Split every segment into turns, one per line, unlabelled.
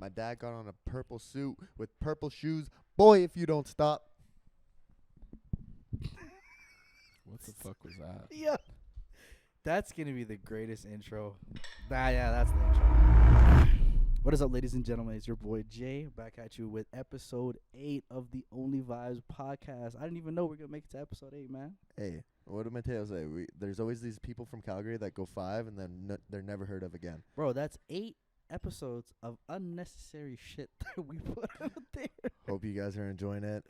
My dad got on a purple suit with purple shoes. Boy, if you don't stop.
What the fuck was that?
Yeah. That's going to be the greatest intro. Yeah, that's the intro. What is up, ladies and gentlemen? It's your boy Jay back at you with episode 8 of the OnlyVibes podcast. I didn't even know we are going to make it to episode 8, man.
Hey, what did Mateo say? There's always these people from Calgary that go 5 and then they're never heard of again.
Bro, that's 8 episodes of unnecessary shit that we put out there.
Hope you guys are enjoying it.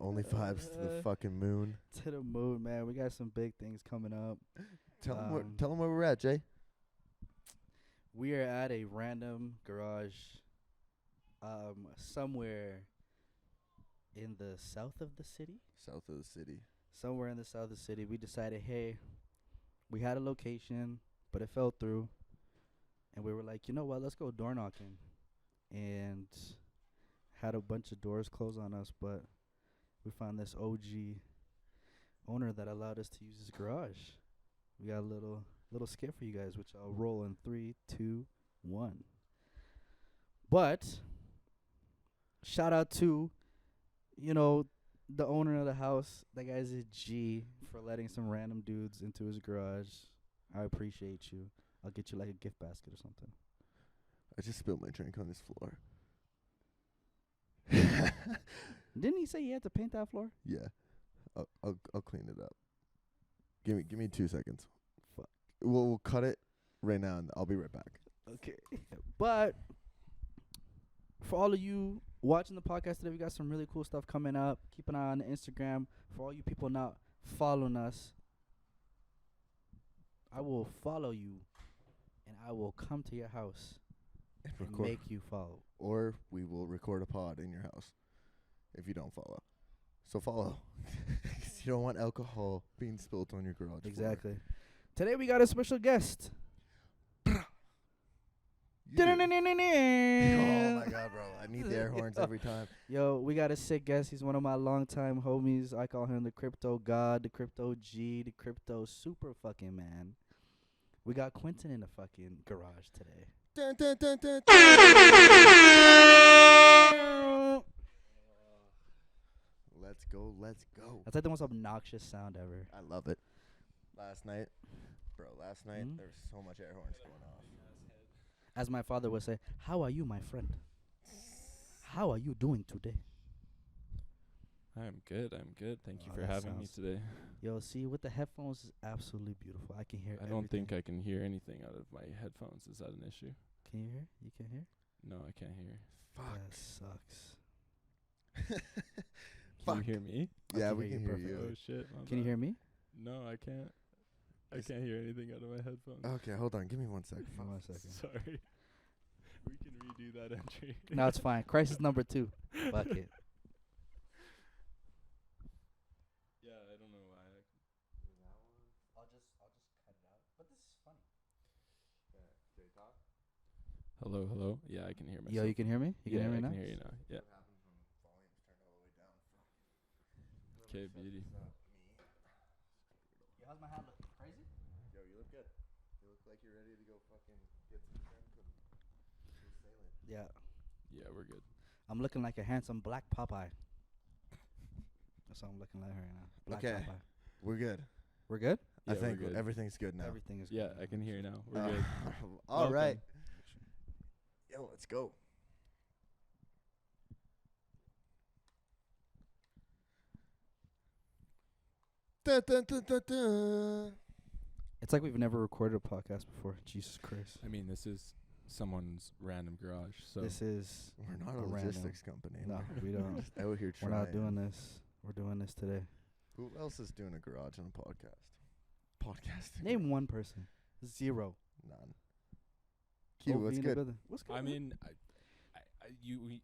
OnlyVibes to the fucking moon.
To the moon, man. We got some big things coming up.
Tell them where we're at, Jay.
We are at a random garage somewhere in the south of the city.
South of the city.
Somewhere in the south of the city. We decided, hey, we had a location, but it fell through. And we were like, you know what, let's go door knocking. And had a bunch of doors close on us, but we found this OG owner that allowed us to use his garage. We got a little skit for you guys, which I'll roll in 3, 2, 1. But shout out to, the owner of the house. That guy's a G for letting some random dudes into his garage. I appreciate you. I'll get you like a gift basket or something.
I just spilled my drink on this floor.
Didn't he say he had to paint that floor?
Yeah. I'll clean it up. Give me 2 seconds.
Fuck.
We'll cut it right now and I'll be right back.
Okay. But for all of you watching the podcast today, we got some really cool stuff coming up. Keep an eye on the Instagram. For all you people not following us, I will follow you and I will come to your house and make you follow.
Or we will record a pod in your house if you don't follow. So follow. 'Cause you don't want alcohol being spilled on your garage floor.
Exactly. Today we got a special guest.
Oh my god, bro. I need the air horns every time.
Yo, we got a sick guest. He's one of my longtime homies. I call him the crypto god, the crypto G, the crypto super fucking man. We got Quentin in the fucking garage today.
Dun, dun, dun, dun, dun. Let's go.
That's like the most obnoxious sound ever.
I love it. Last night, there was so much air horns going off.
As my father would say, how are you, my friend? How are you doing today?
I'm good. Thank you for
that
having me today.
Yo, see, with the headphones, is absolutely beautiful. I can hear
I don't think I can hear anything out of my headphones. Is that an issue?
Can you hear? You can hear?
No, I can't hear.
That sucks.
Can you hear me?
Yeah,
can
we
hear
can
you
hear
perfectly.
you.
Oh shit.
Can you hear me?
No, I can't. I can't hear anything out of my headphones.
Okay, hold on. Give me 1 second.
Give me 1 second.
Sorry. We can redo that entry.
No, it's fine. Crisis number 2. Fuck it.
Yeah, I don't know why.
I'll just cut it out. But this is funny.
Hello. Yeah, I can hear myself.
Yo, you can hear me? You can hear me
I
now?
can hear you now. Yeah. Okay, beauty.
Yo, how's my hat look? Crazy?
Yo, you look good. You look like you're ready to go fucking get some shrimp and go sailing.
Yeah.
Yeah, we're good.
I'm looking like a handsome black Popeye. That's what I'm looking like right now. Black
Okay.
Popeye.
We're good.
We're good?
I
Yeah,
think
we're good.
everything's good now.
Everything is
Yeah,
good.
I can hear you now. We're good.
All right.
Welcome.
Yo, let's go. Dun, dun, dun, dun, dun.
It's like we've never recorded a podcast before. Jesus Christ.
I mean, this is someone's random garage, so
This is...
We're not
A
a
random.
logistics company.
No, we
We're
don't.
just out here
We're
trying.
not doing this. We're doing this today.
Who else is doing a garage on a podcast? Podcasting.
Name one person. 0.
None. Q,
Oh,
what's
be in the
good?
building. What's good?
I mean, you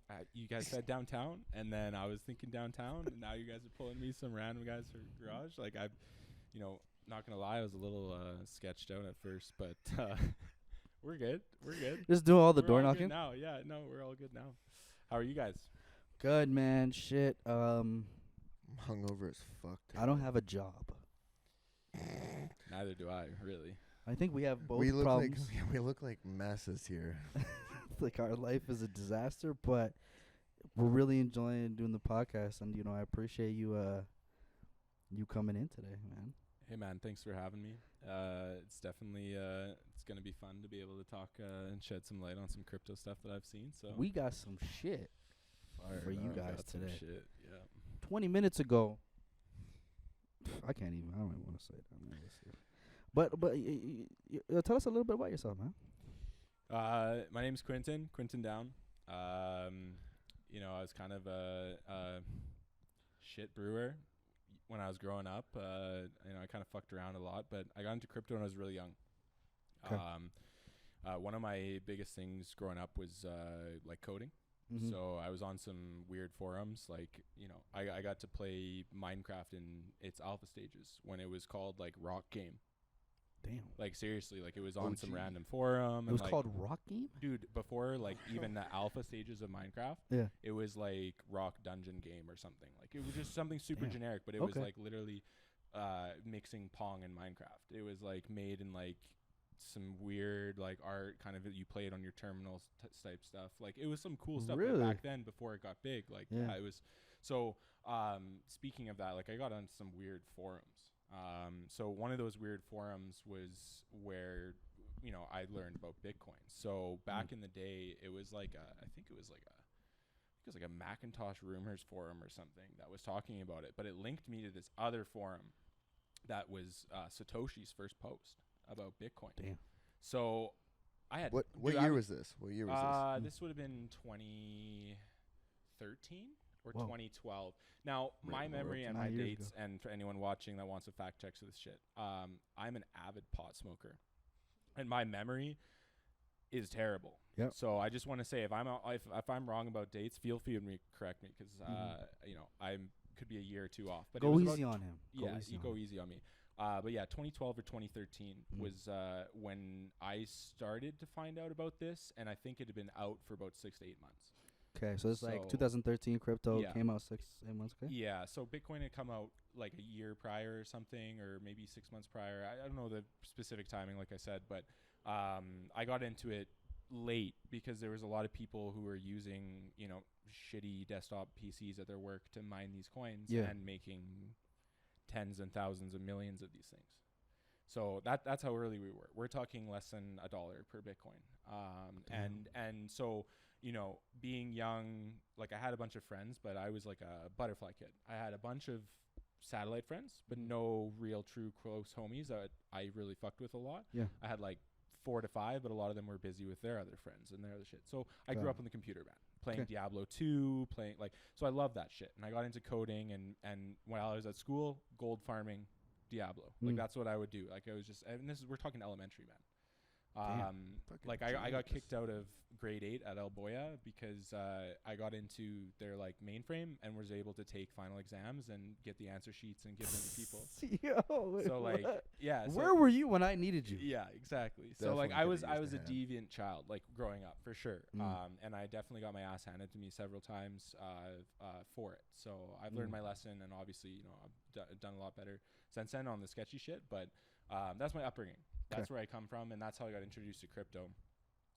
guys said downtown, and then I was thinking downtown, and now you guys are pulling me some random guys for garage. Like not gonna lie, I was a little sketched out at first, but we're good. We're good.
Just do all the
We're
door
all
knocking?
good now, yeah, no, we're all good now. How are you guys?
Good, man. Shit.
I'm hungover as fuck.
I don't have a job.
Neither do I, really.
I think we have both
We look
problems.
like we look like messes here.
like our life is a disaster, but we're really enjoying doing the podcast, and I appreciate you you coming in today, man.
Hey man, thanks for having me. It's definitely it's gonna be fun to be able to talk and shed some light on some crypto stuff that I've seen. So
We got some shit for you
we
guys
got some
today.
shit, yeah.
20 minutes ago, I don't even want to say that, man. Let's see. But tell us a little bit about yourself, man.
My name's Quinton Down. I was kind of a shit brewer when I was growing up. I kind of fucked around a lot, but I got into crypto when I was really young.
'Kay.
One of my biggest things growing up was like coding.
Mhm.
So I was on some weird forums, like, I got to play Minecraft in its alpha stages when it was called like Rock Game.
Damn.
Like seriously, like it was on some
OG.
random forum.
It was
and, like,
called Rock Game?
dude, before like even the alpha stages of Minecraft,
Yeah.
it was like Rock Dungeon Game or something. Like it was just something super
Damn.
generic, but it was
Okay.
like literally mixing Pong and Minecraft. It was like made in like some weird like art kind of, you play it on your terminals type stuff. Like it was some cool stuff but
Really?
back then before it got big. Like
Yeah.
it was. So speaking of that, like I got on some weird forums. So one of those weird forums was where I learned about Bitcoin. So back in the day, it was like I think it was like a Macintosh rumors forum or something that was talking about it, but it linked me to this other forum that was Satoshi's first post about Bitcoin.
Damn.
So I had
What
dude,
year was this? What year was this?
this would have been 2013 or
Whoa.
2012. Now, my
Right,
memory and
9
my
years
dates,
ago.
and for anyone watching that wants to fact check this shit, I'm an avid pot smoker, and my memory is terrible.
Yep.
So I just want to say, if I'm wrong about dates, feel free to correct me, because I could be a year or two off. But it
Go
was
easy
about
on him.
go easy on me. But yeah, 2012 or 2013 was when I started to find out about this, and I think it had been out for about 6 to 8 months.
Okay, so it's like
So-
2013 crypto
Yeah.
came out 6-8 months ago.
Yeah, so Bitcoin had come out like a year prior or something, or maybe 6 months prior. I don't know the specific timing, like I said, but I got into it late because there was a lot of people who were using, shitty desktop PCs at their work to mine these coins
Yeah.
and making tens and thousands of millions of these things. So that's how early we were. We're talking less than $1 per Bitcoin. And so, being young, like I had a bunch of friends, but I was like a butterfly kid. I had a bunch of satellite friends, but no real true close homies that I really fucked with a lot.
Yeah.
I had like 4 to 5, but a lot of them were busy with their other friends and their other shit. So I
Got
grew
it.
up on the computer, man, playing
Okay.
Diablo 2, so I love that shit. And I got into coding, and while I was at school, gold farming, Diablo. Like that's what I would do. Like I was just, and we're talking elementary, man.
Fucking
Like I got
genius.
kicked out of grade 8 at El Boya because I got into their like mainframe and was able to take final exams and get the answer sheets and give them to people.
Yo, wait,
So like,
what?
yeah. So
Where were you when I needed you?
yeah, exactly. So like
Definitely
I
coulda
was a
used a hand.
deviant child, like growing up for sure.
Mm.
And I definitely got my ass handed to me several times for it. So I've learned my lesson, and obviously, I've done a lot better since then on the sketchy shit. But that's my upbringing. That's where I come from, and that's how I got introduced to crypto.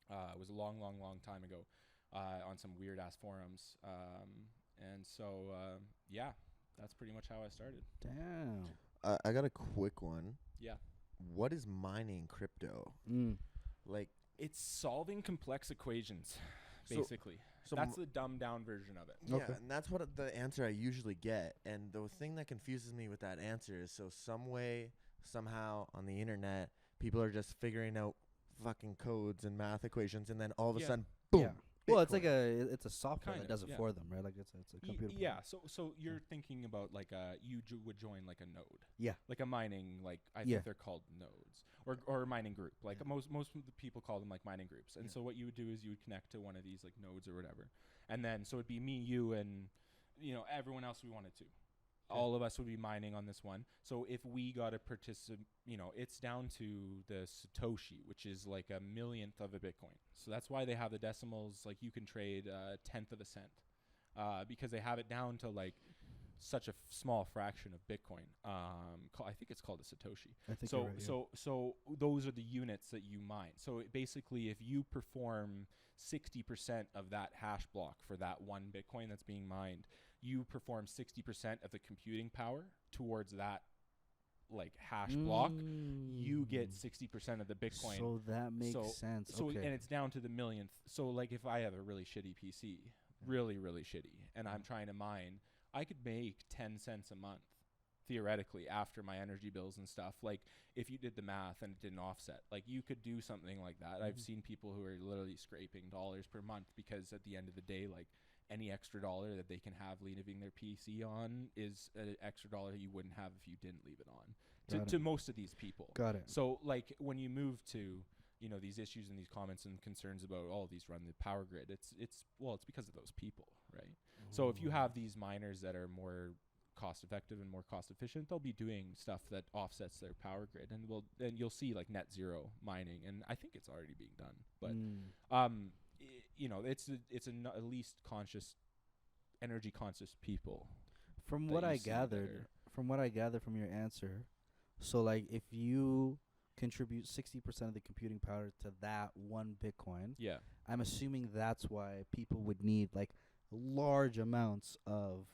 It was a long, long, long time ago on some weird ass forums. And so yeah, that's pretty much how I started.
Damn.
I got a quick one.
Yeah.
What is mining crypto? Like,
It's solving complex equations,
So-
basically.
so
That's the dumbed down version of it.
yeah,
Okay.
and that's what the answer I usually get. And the thing that confuses me with that answer is, so some way, somehow on the internet, people are just figuring out fucking codes and math equations, and then all of a
Yeah.
sudden, boom.
Yeah. Well, it's
Bitcoin.
like it's a software
Kind
that
of,
does it
yeah.
for them, right? Like it's a computer.
Yeah, so you're thinking about like you would join like a node.
Yeah.
Like a mining, like I
Yeah.
think they're called nodes, or a mining group. Like most of the people call them like mining groups. And
Yeah.
so what you would do is you would connect to one of these like nodes or whatever, and then so it'd be me, you, and everyone else we wanted to. All of us would be mining on this one. So if we got to participate, it's down to the Satoshi, which is like a millionth of a Bitcoin. So that's why they have the decimals. Like you can trade a tenth of a cent, because they have it down to like such a small fraction of Bitcoin. I think it's called a Satoshi.
I think
So
you're right, yeah.
so those are the units that you mine. So basically, if you perform 60% of that hash block for that one Bitcoin that's being mined, you perform 60% of the computing power towards that like hash block, you get 60% of the Bitcoin.
So that makes sense.
So
okay.
and it's down to the millionth. So like if I have a really shitty PC, really shitty, and I'm trying to mine, I could make 10 cents a month theoretically after my energy bills and stuff. Like if you did the math and it didn't offset, like you could do something like that. I've seen people who are literally scraping dollars per month because at the end of the day, like any extra dollar that they can have leaving their PC on is an extra dollar that you wouldn't have if you didn't leave it on. To most of these people.
Got it.
So like when you move to, you know, these issues and these comments and concerns about these run the power grid, it's because of those people, right? So if you have these miners that are more cost effective and more cost efficient, they'll be doing stuff that offsets their power grid, and you'll see like net zero mining, and I think it's already being done. But you know, it's at least conscious, energy conscious people.
From what I gathered from your answer, so like if you contribute 60% of the computing power to that one Bitcoin,
yeah,
I'm assuming that's why people would need like large amounts of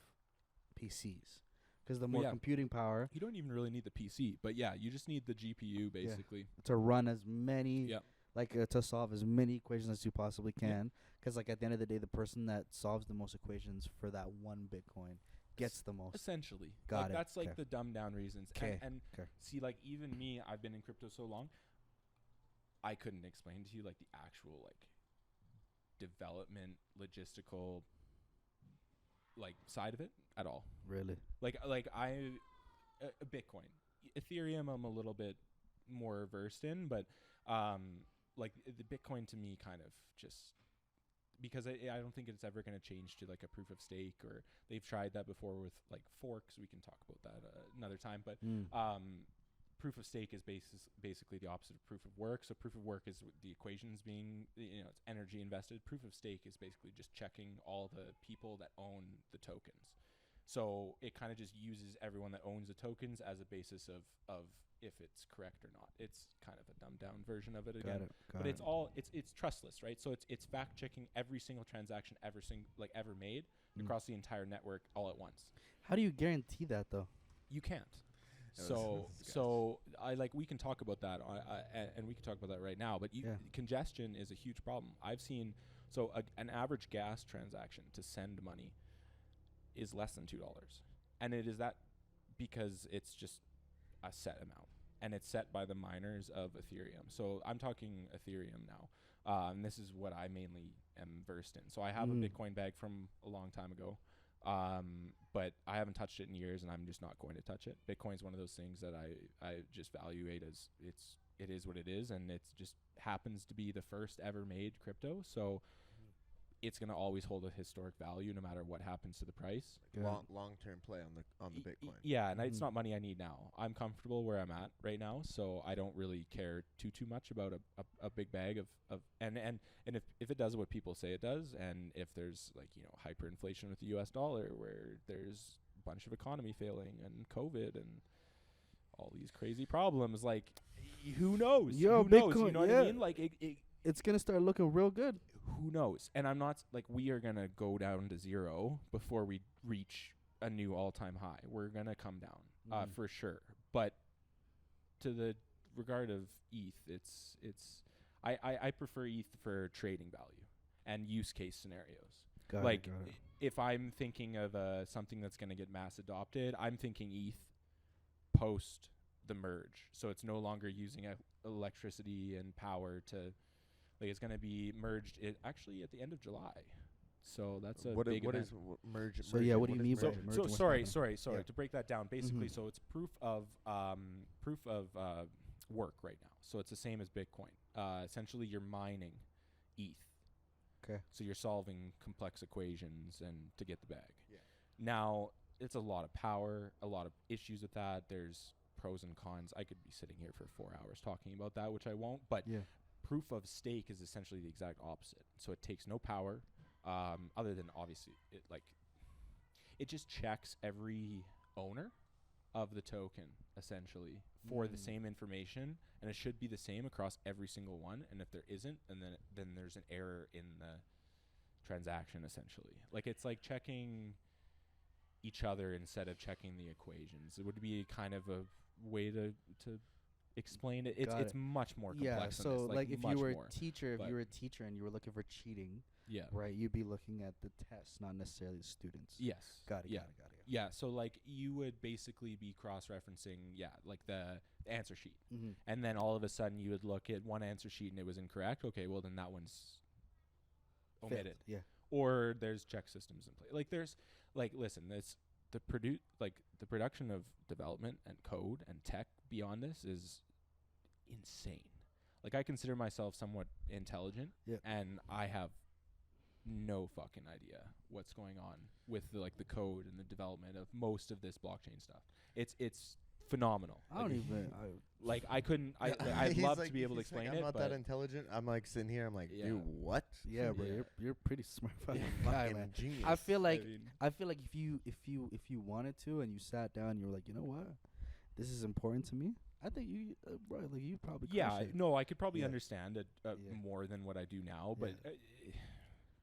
PCs, because the more computing power,
you don't even really need the PC, but yeah, you just need the GPU basically
to run as many to solve as many equations as you possibly can, because like at the end of the day, the person that solves the most equations for that one Bitcoin gets the most.
Essentially.
Got it.
That's like the dumbed down reasons.
Okay.
And see, like even me, I've been in crypto so long, I couldn't explain to you like the actual like development, logistical like side of it at all.
Really?
Like Bitcoin, Ethereum, I'm a little bit more versed in, but like the Bitcoin to me kind of just because I don't think it's ever going to change to like a proof of stake, or they've tried that before with like forks. We can talk about that another time, but proof of stake is basically the opposite of proof of work. So proof of work is the equations being, you know, it's energy invested. Proof of stake is basically just checking all the people that own the tokens. So it kind of just uses everyone that owns the tokens as a basis of if it's correct or not. It's kind of a dumbed down version of it again. But it's all it's trustless, right? So it's fact checking every single transaction ever made across the entire network all at once.
How do you guarantee that though?
You can't. So I like we can talk about that and we can talk about that right now. But congestion is a huge problem. I've seen an average gas transaction to send money is less than $2, and it is that because it's just a set amount, and it's set by the miners of Ethereum. So I'm talking Ethereum now, and this is what I mainly am versed in. So I have a Bitcoin bag from a long time ago. But I haven't touched it in years, and I'm just not going to touch it. Bitcoin's one of those things that I just evaluate as it is what it is, and it just happens to be the first ever made crypto. So it's going to always hold a historic value no matter what happens to the price.
Long-term play on the Bitcoin.
Yeah, and it's not money I need now. I'm comfortable where I'm at right now, so I don't really care too much about a big bag of and if it does what people say it does, and if there's like, you know, hyperinflation with the US dollar where there's a bunch of economy failing and COVID and all these crazy problems, like who knows?
Yo,
who
Bitcoin,
knows? You know what I mean? Like
it's gonna start looking real good.
Who knows? And I'm not like we are gonna go down to zero before we reach a new all-time high. We're gonna come down for sure. But to the regard of ETH, I prefer ETH for trading value and use case scenarios.
Got it.
If I'm thinking of something that's gonna get mass adopted, I'm thinking ETH post the merge. So it's no longer using electricity and power to. Like it's going to be merged actually at the end of July. So that's a big event.
What is merge?
So yeah, what do you mean by merge?
So sorry, to break that down. Basically, so it's proof of work right now. So it's the same as Bitcoin. Essentially, you're mining ETH.
Okay.
So you're solving complex equations and to get the bag.
Yeah.
Now, it's a lot of power, a lot of issues with that. There's pros and cons. I could be sitting here for 4 hours talking about that, which I won't. But proof of stake is essentially the exact opposite. So it takes no power, other than obviously it just checks every owner of the token essentially for the same information, and it should be the same across every single one. And if there isn't, and then there's an error in the transaction essentially. Like it's like checking each other instead of checking the equations. It would be kind of a way to explain it. It's much more complex than
so
this.
like if you were
more.
a teacher, if you were a teacher and you were looking for cheating,
Yeah.
right, you'd be looking at the test, not necessarily the students.
Yes.
Got it.
Yeah, so like you would basically be cross-referencing, like the answer sheet. And then all of a sudden you would look at one answer sheet and it was incorrect. Okay, well then that one's omitted.
Yeah.
Or there's check systems in place. Like there's like listen, this the production of development and code and tech beyond this is insane. Like I consider myself somewhat intelligent, and I have no fucking idea what's going on with the code and the development of most of this blockchain stuff. It's phenomenal. I couldn't. I'd love to be able to explain it.
I'm not that intelligent. I'm like sitting here. I'm like, dude, what?
Yeah, bro. You're pretty smart fucking
guy,
man.
Genius.
I feel like if you wanted to and you sat down and you were like, you know what, this is important to me. I think you, bro, like you probably.
No, I could probably understand it more than what I do now, but.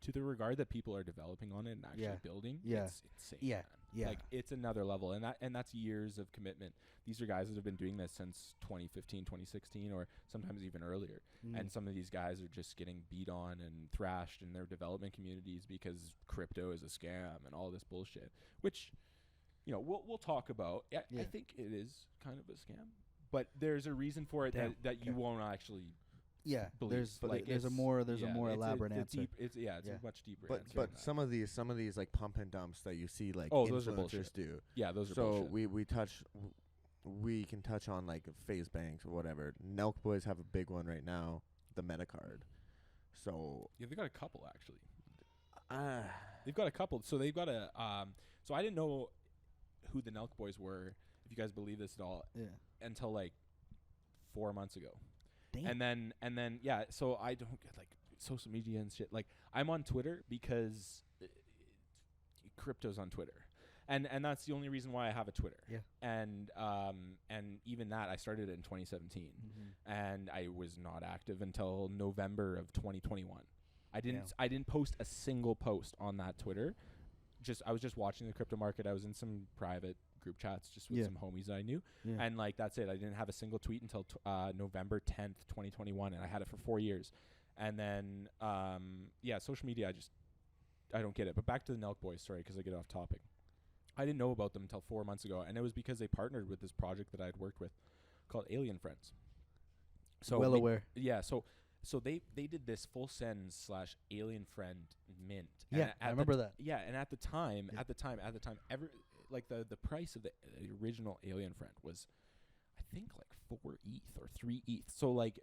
To the regard that people are developing on it and actually building, it's insane. Yeah. Like it's another level, and that's years of commitment. These are guys that have been doing this since 2015, 2016, or sometimes even earlier. And some of these guys are just getting beat on and thrashed in their development communities because crypto is a scam and all this bullshit. Which, we'll talk about. I think it is kind of a scam, but there's a reason for it that you won't actually.
Yeah,
believe.
there's a more elaborate answer.
It's a much deeper answer.
But some of these like pump and dumps that you see like
those are bullshit.
influencers do.
Yeah, those are
bullshit.
So
we can touch on like phase banks or whatever. Nelkboys have a big one right now, the Meta card. So
they've got a couple actually. They've got a couple. So they've got a so I didn't know who the Nelkboys were, if you guys believe this at all, until like 4 months ago.
Damn.
And then so I don't get like social media and shit. Like I'm on Twitter because crypto's on Twitter. And that's the only reason why I have a Twitter.
Yeah.
And even that I started it in 2017. And I was not active until November of 2021. I didn't post a single post on that Twitter. I was just watching the crypto market. I was in some private group chats just with some homies that I knew. And like that's it. I didn't have a single tweet until November 10th, 2021, and I had it for 4 years. And then social media I don't get it. But back to the Nelkboys, sorry, because I get off topic. I didn't know about them until 4 months ago, and it was because they partnered with this project that I had worked with called Alien Friends. So
aware.
Yeah, so they did this full send / alien friend mint.
Yeah, I remember that.
Yeah, and at the time, the price of the original Alien Friend was, I think, like 4 ETH or 3 ETH. So like,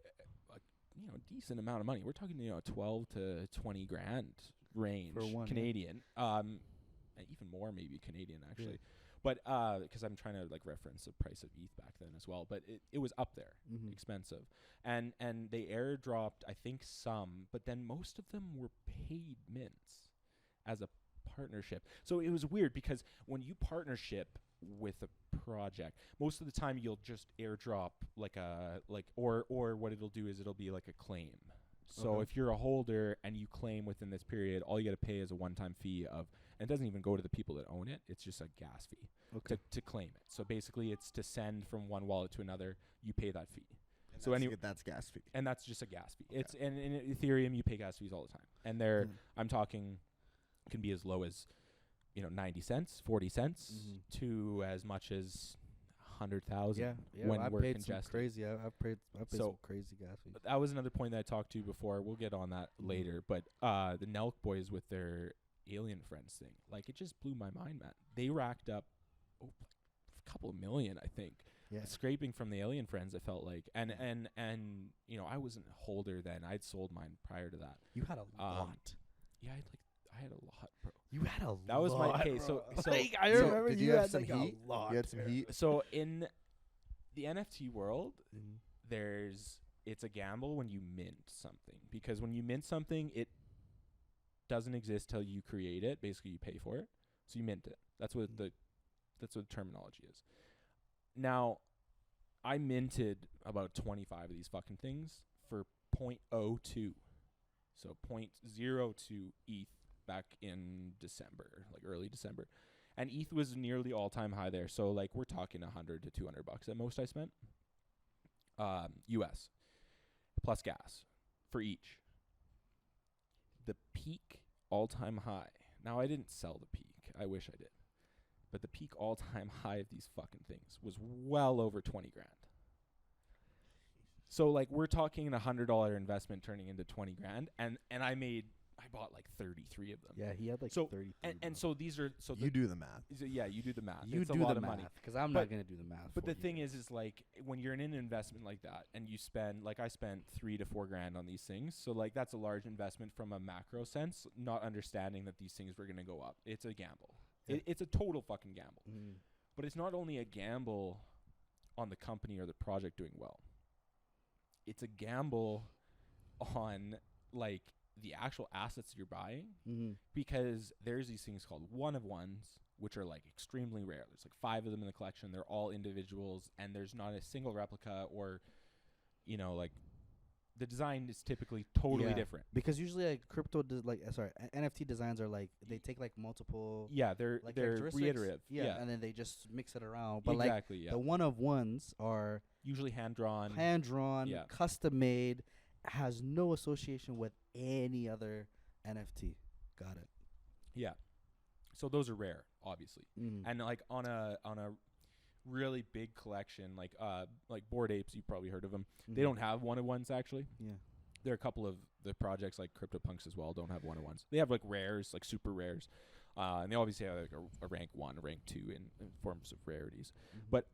decent amount of money. We're talking 12 to 20 grand range
for one
Canadian. Even more maybe Canadian actually. But because I'm trying to like reference the price of ETH back then as well, but it was up there, expensive, and they airdropped I think some, but then most of them were paid mints as a partnership. So it was weird because when you partnership with a project, most of the time you'll just airdrop or what it'll do is it'll be like a claim. So if you're a holder and you claim within this period, all you got to pay is a one-time fee of, and it doesn't even go to the people that own it. It's just a gas fee to claim it. So basically it's to send from one wallet to another. You pay that fee.
And
so
that's gas fee.
And that's just a gas fee. It's and in Ethereum you pay gas fees all the time. And they're I'm talking can be as low as 90 cents, 40 cents to as much as 100,000 when
I've
we're
paid
congested.
Some crazy. I've paid some crazy gas fees.
That was another point that I talked to before. We'll get on that later. But the Nelkboys with their Alien Friends thing, like it just blew my mind, man. They racked up a couple of million, I think.
Yeah.
Scraping from the Alien Friends, it felt like. And I wasn't a holder then. I'd sold mine prior to that.
You had a lot.
Yeah, I had a lot, bro.
You had a lot.
That was my case. So
I remember
did
you
have
had
some
like
heat?
a lot.
You had some heat.
So in the NFT world, it's a gamble when you mint something, because when you mint something, it doesn't exist till you create it. Basically, you pay for it, so you mint it. That's what the terminology is. Now, I minted about 25 of these fucking things for 0.02. So 0.02 ETH back in December, like early December. And ETH was nearly all-time high there. So, like, we're talking $100 to $200 at most I spent. US. Plus gas for each. The peak all-time high. Now, I didn't sell the peak. I wish I did. But the peak all-time high of these fucking things was well over 20 grand. So, like, we're talking a $100 investment turning into 20 grand. And I bought like 33 of them.
Yeah, he had like
So
33.
and so these are
You do the math.
yeah, you do the math.
you
It's
do
a lot
the
of money.
math because I'm
But-
not gonna do the math.
But
for
the
you
thing
guys.
is like when you're in an investment like that and you spend, like I spent 3 to 4 grand on these things. So like that's a large investment from a macro sense, not understanding that these things were going to go up. It's a gamble.
Yeah.
It's a total fucking gamble.
Mm.
But it's not only a gamble on the company or the project doing well. It's a gamble on like the actual assets you're buying,
Mm-hmm.
because there's these things called one of ones, which are like extremely rare. There's like 5 of them in the collection. They're all individuals, and there's not a single replica, or, you know, like the design is typically totally different.
Because usually like NFT designs are like they take like multiple
Yeah, they're
like
they're
characteristics.
reiterative.
Yeah, and then they just mix it around. But like
exactly. Yeah,
the one of ones are
usually hand drawn.
hand drawn,
Yeah.
custom made, has no association with any other NFT. Got it.
Yeah, so those are rare, obviously.
Mm.
And like on a really big collection, like Bored Apes, you've probably heard of them. They don't have one of ones actually.
Yeah.
There are a couple of the projects like CryptoPunks as well don't have one of ones. They have like rares, like super rares, and they obviously have like a rank 1, a rank 2 in forms of rarities.
Mm-hmm.
But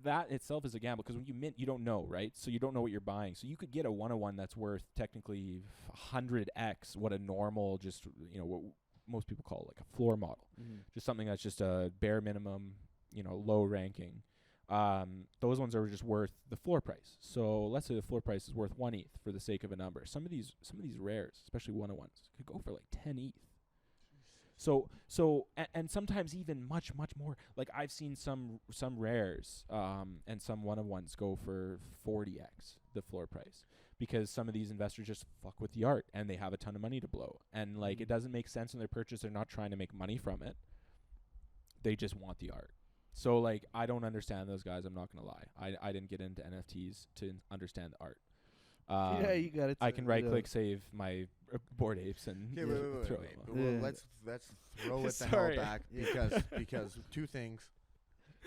that itself is a gamble because when you mint, you don't know, right? So you don't know what you're buying. So you could get a 101 that's worth technically 100x what a normal, just, you know, what most people call like a floor model, just something that's just a bare minimum, you know, low ranking. Those ones are just worth the floor price. So let's say the floor price is worth 1 ETH for the sake of a number. Some of these rares, especially 101s, could go for like 10 ETH. So and sometimes even much more. Like I've seen some rares and some 101s go for 40x the floor price, because some of these investors just fuck with the art and they have a ton of money to blow, and like it doesn't make sense in their purchase. They're not trying to make money from it. They just want the art. So like I don't understand those guys. I'm not gonna lie. I didn't get into NFTs to understand the art.
Yeah, you got it.
I can right click save my Bored Apes and
Okay,
throw
wait.
it on.
Well,
Yeah.
let's throw it the
Sorry.
hell back because 2 things.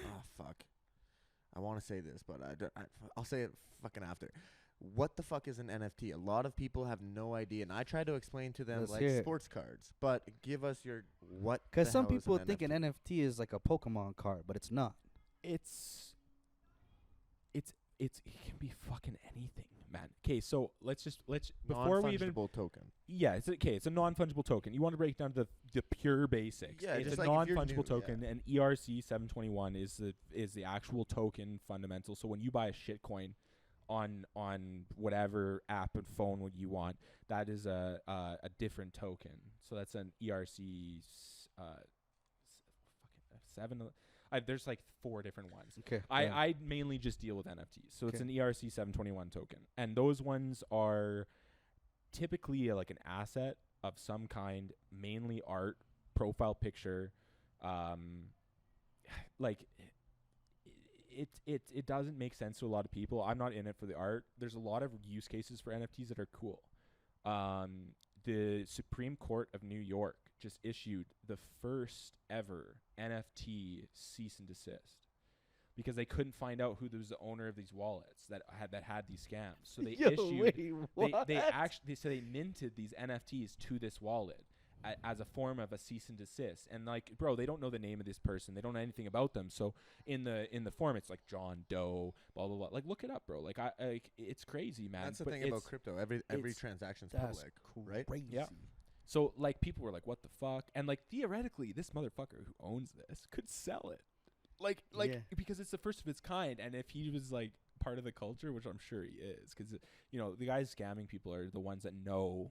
Oh fuck! I want to say this, but I'll say it fucking after. What the fuck is an NFT? A lot of people have no idea, and I try to explain to them
Let's
like
hear it.
sports cards. But give us your what?
Because
the
some
hell is
people
an
think an NFT is like a Pokemon card, but it's not.
It can be fucking anything, man. Okay, so let's before we even
non-fungible token.
it's a non-fungible token. You want to break down the pure basics.
Yeah,
It's
just
a
like if you're
non-fungible
new,
token, and ERC 721 is the actual token fundamental. So when you buy a shitcoin on whatever app and phone what you want, that is a different token. So that's an ERC fucking 7. There's like 4 different ones.
Okay.
I mainly just deal with NFTs. So it's an ERC 721 token. And those ones are typically like an asset of some kind, mainly art, profile picture. Like it doesn't make sense to a lot of people. I'm not in it for the art. There's a lot of use cases for NFTs that are cool. The Supreme Court of New York just issued the first ever NFT cease and desist because they couldn't find out who was the owner of these wallets that had these scams. So they they minted these NFTs to this wallet as a form of a cease and desist. And like, bro, they don't know the name of this person. They don't know anything about them. So in the form, it's like John Doe, blah blah blah. Like, look it up, bro. Like, it's crazy, man.
That's the
But
thing about crypto. Every transaction's public, right?
Crazy.
Yeah. So like, people were like, what the fuck? And like, theoretically, this motherfucker who owns this could sell it. Like
Yeah.
because it's the first of its kind. And if he was like part of the culture, which I'm sure he is, because you know the guys scamming people are the ones that know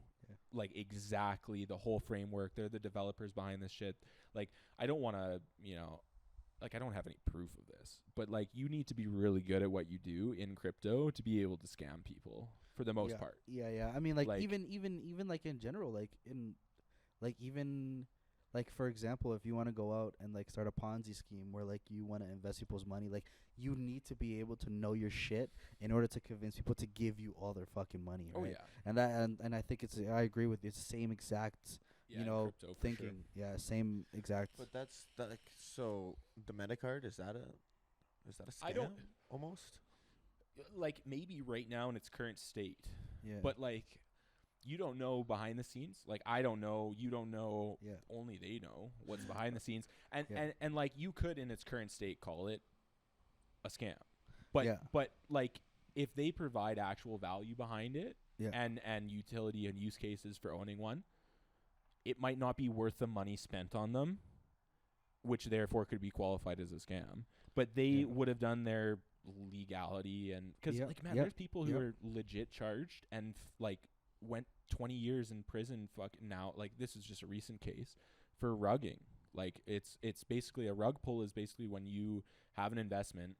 like exactly the whole framework. They're the developers behind this shit. Like, I don't want to, you know, like I don't have any proof of this, but like you need to be really good at what you do in crypto to be able to scam people for the most part.
Yeah. I mean, like,
Like-
even like in general, like even like, for example, if you want to go out and like start a Ponzi scheme where like you want to invest people's money, like you need to be able to know your shit in order to convince people to give you all their fucking money, right?
Oh yeah.
And that and I think I agree with you. It's the same exact
Yeah,
you
in
know
crypto, for
thinking.
sure.
Yeah, same exact.
But that's like, so the Metacard, is that a scam?
I don't-
almost.
Like maybe right now in its current state,
Yeah.
but like you don't know behind the scenes. Like I don't know, you don't know.
Yeah.
Only they know what's behind the scenes. And
Yeah.
and like you could in its current state call it a scam. But
Yeah.
but like if they provide actual value behind it,
Yeah.
and utility and use cases for owning one, it might not be worth the money spent on them, which therefore could be qualified as a scam. But they
Yeah.
would have done their legality, and because
Yep,
like man,
yep,
there's people who
yep.
are legit charged and like went 20 years in prison. Now, like this is just a recent case for rugging. Like it's basically a rug pull is basically when you have an investment,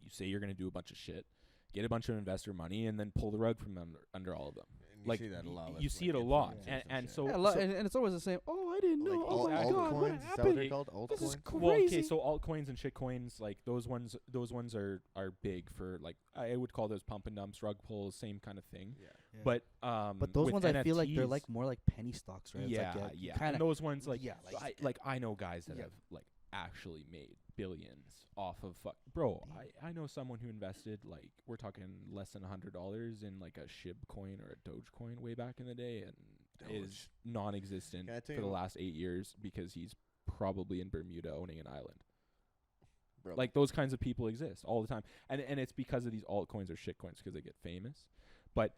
you say you're going to do a bunch of shit, get a bunch of investor money, and then pull the rug from under all of them.
And you
Like
see that a lot.
you
with,
see
like,
it a lot,
influencers
and
shit.
so,
Yeah, and it's always the same. Oh, I didn't know.
Like
Oh my
alt-
god, what
altcoins, is that what
happened?
they're called?
This is
Altcoins?
well, okay,
crazy.
so altcoins and shitcoins, like those ones are big for, like, I would call those pump and dumps, rug pulls, same kind of thing.
Yeah.
Yeah.
But
those
with
ones, I feel like they're
NFTs,
like more like penny stocks, right? It's
yeah,
like,
yeah.
Kind
And
of.
those ones, like,
Yeah,
I know guys that
Yeah.
have like actually made billions off of bro. I know someone who invested, like, we're talking less than $100 in like a SHIB coin or a Doge coin way back in the day, and is
Doge.
non-existent
Can I tell
for the
you-
last 8 years because he's probably in Bermuda owning an island.
Bro.
Like those kinds of people exist all the time, and it's because of these altcoins or shitcoins because they get famous, but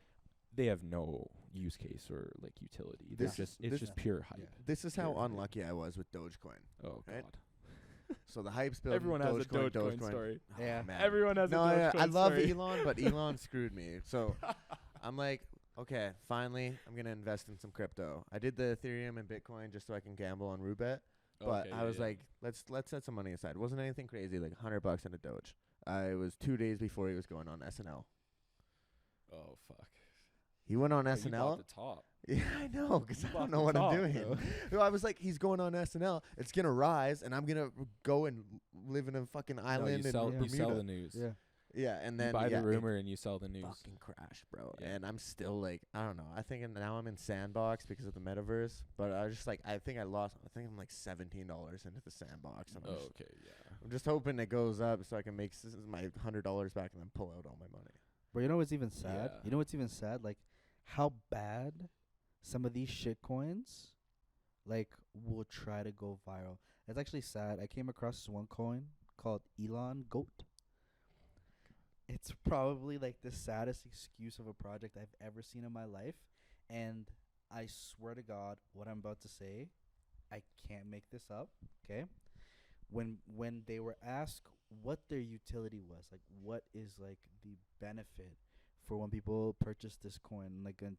they have no use case or like utility. They're
This-
just
this-
just pure hype.
Yeah.
This is how
Pure hype.
unlucky I was with Dogecoin.
Oh
Right?
god,
So the hype's building.
everyone has a
Dogecoin,
Dogecoin story.
Oh,
Yeah.
man.
Everyone has
No,
a
yeah,
Dogecoin
I love
story.
Elon, but Elon screwed me. So I'm like, okay, finally, I'm gonna invest in some crypto. I did the Ethereum and Bitcoin just so I can gamble on Roulette. But
Okay,
I
yeah,
was
yeah.
like, let's set some money aside. It wasn't anything crazy, like $100 in a Doge. I was 2 days before he was going on SNL.
oh fuck.
He went on
Oh, you
SNL.
bought the top.
Yeah, I know, 'cause
You
I
bought
don't
the
know what
top,
I'm doing.
bro.
No, I was like, he's going on SNL. It's gonna rise, and I'm gonna go and live in a fucking
No,
island
you
in
sell
Bermuda.
the news.
Yeah.
Yeah, and
You
then
buy
yeah,
the rumor and you sell the
it
news.
fucking crashed, bro.
Yeah.
And I'm still like, I don't know. I think now I'm in Sandbox because of the metaverse. But I was just like, I think I'm like $17 into the Sandbox. And
Oh, okay, yeah.
I'm just hoping it goes up so I can make my $100 back and then pull out all my money.
But you know what's even sad?
Yeah.
You know what's even sad? Like how bad some of these shit coins like will try to go viral. It's actually sad. I came across this one coin called Elon Goat. It's probably like the saddest excuse of a project I've ever seen in my life, and I swear to God, what I'm about to say, I can't make this up. Okay, when they were asked what their utility was, like what is like the benefit for when people purchase this coin, like and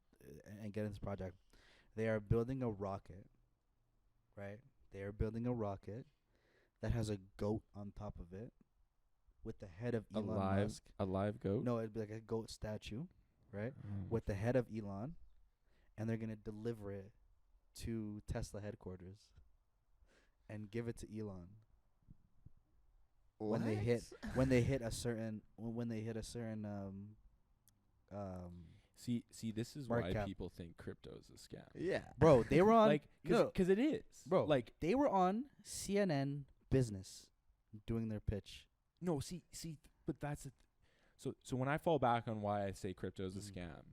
get into this project, they are building a rocket, right? They are building a rocket that has a goat on top of it, with the head of Elon Musk.
A live goat.
No, it'd be like a goat statue, right?
Mm.
With the head of Elon, and they're gonna deliver it to Tesla headquarters and give it to Elon when they hit a certain
See, this is
Mark
why
cap.
people think crypto is a scam.
Yeah.
bro. They were on
Like,
no,
because it is,
bro.
Like,
they were on CNN Business doing their pitch.
no, see, but that's it. So when I fall back on why I say crypto is a
Mhm.
scam,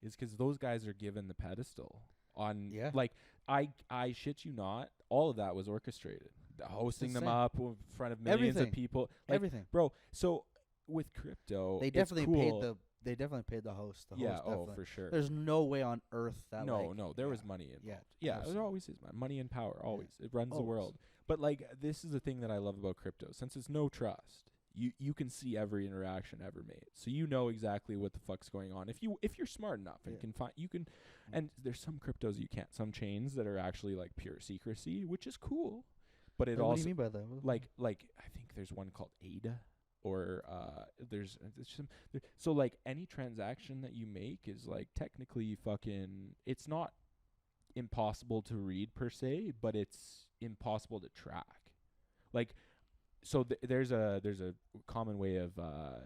is because those guys are given the pedestal on.
Yeah.
Like, I shit you not, all of that was orchestrated. The hosting them
insane.
up in front of millions
Everything.
of people, like,
Everything.
bro. So with crypto,
They
it's
definitely
cool.
paid the host. The
Yeah.
host
Oh,
definitely.
for sure.
There's no way on earth that
No, there was
yeah.
money involved.
Yeah,
Yeah, there
absolutely.
always is money and power. Always, it runs the
Always.
world. But like, this is the thing that I love about crypto. Since it's no trust, you can see every interaction ever made, so you know exactly what the fuck's going on. If you're smart enough and
Yeah.
can find, you can. And there's some cryptos you can't. Some chains that are actually like pure secrecy, which is cool. but it
What do
also
you mean by that?
like I think there's one called ADA, or there's some, so like any transaction that you make is like technically fucking, it's not impossible to read per se, but it's impossible to track. Like, so there's a common way of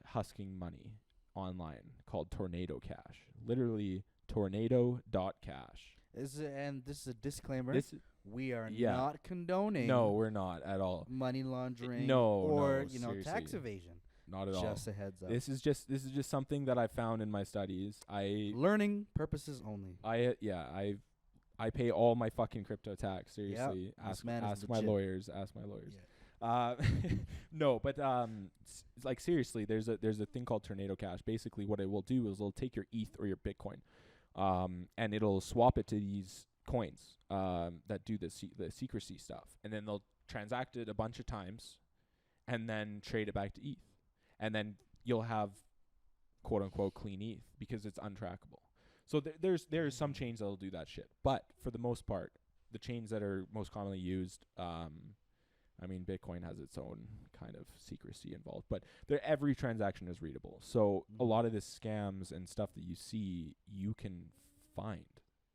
husking money online called Tornado Cash. Literally tornado.cash.
And this is a disclaimer. We are
Yeah.
not condoning
No, we're not at all.
money laundering
No,
you know, tax
seriously.
evasion.
Not at all.
Just a heads up.
This is just something that I found in my studies.
Learning purposes only.
I pay all my fucking crypto tax. Seriously,
this man is
ask my
legit.
lawyers. Ask my lawyers.
Yeah.
No, but like seriously, there's a thing called Tornado Cash. Basically, what it will do is it'll take your ETH or your Bitcoin, and it'll swap it to these coins that do the secrecy stuff, and then they'll transact it a bunch of times, and then trade it back to ETH, and then you'll have quote unquote clean ETH because it's untrackable. So there's some chains that'll do that shit, but for the most part, the chains that are most commonly used, I mean, Bitcoin has its own kind of secrecy involved, but every transaction is readable. So a lot of the scams and stuff that you see, you can find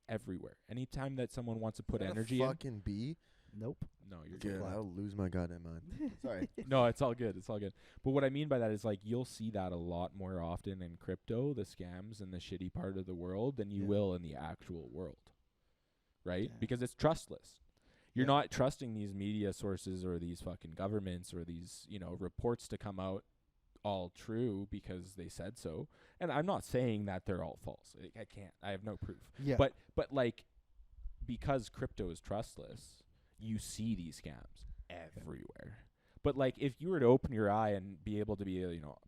everywhere. Anytime that someone wants to put energy in.
Fucking B.
Nope.
No, you're
Good.
good.
I'll lose my goddamn mind. Sorry.
No, it's all good. It's all good. But what I mean by that is, like, you'll see that a lot more often in crypto, the scams and the shitty part of the world, than you will in the actual world. Right?
Yeah.
Because it's trustless. You're not trusting these media sources or these fucking governments or these, you know, reports to come out all true because they said so. And I'm not saying that they're all false. I can't. I have no proof.
Yeah.
But like, because crypto is trustless, you see these scams everywhere. But like, if you were to open your eye and be able to be, you know,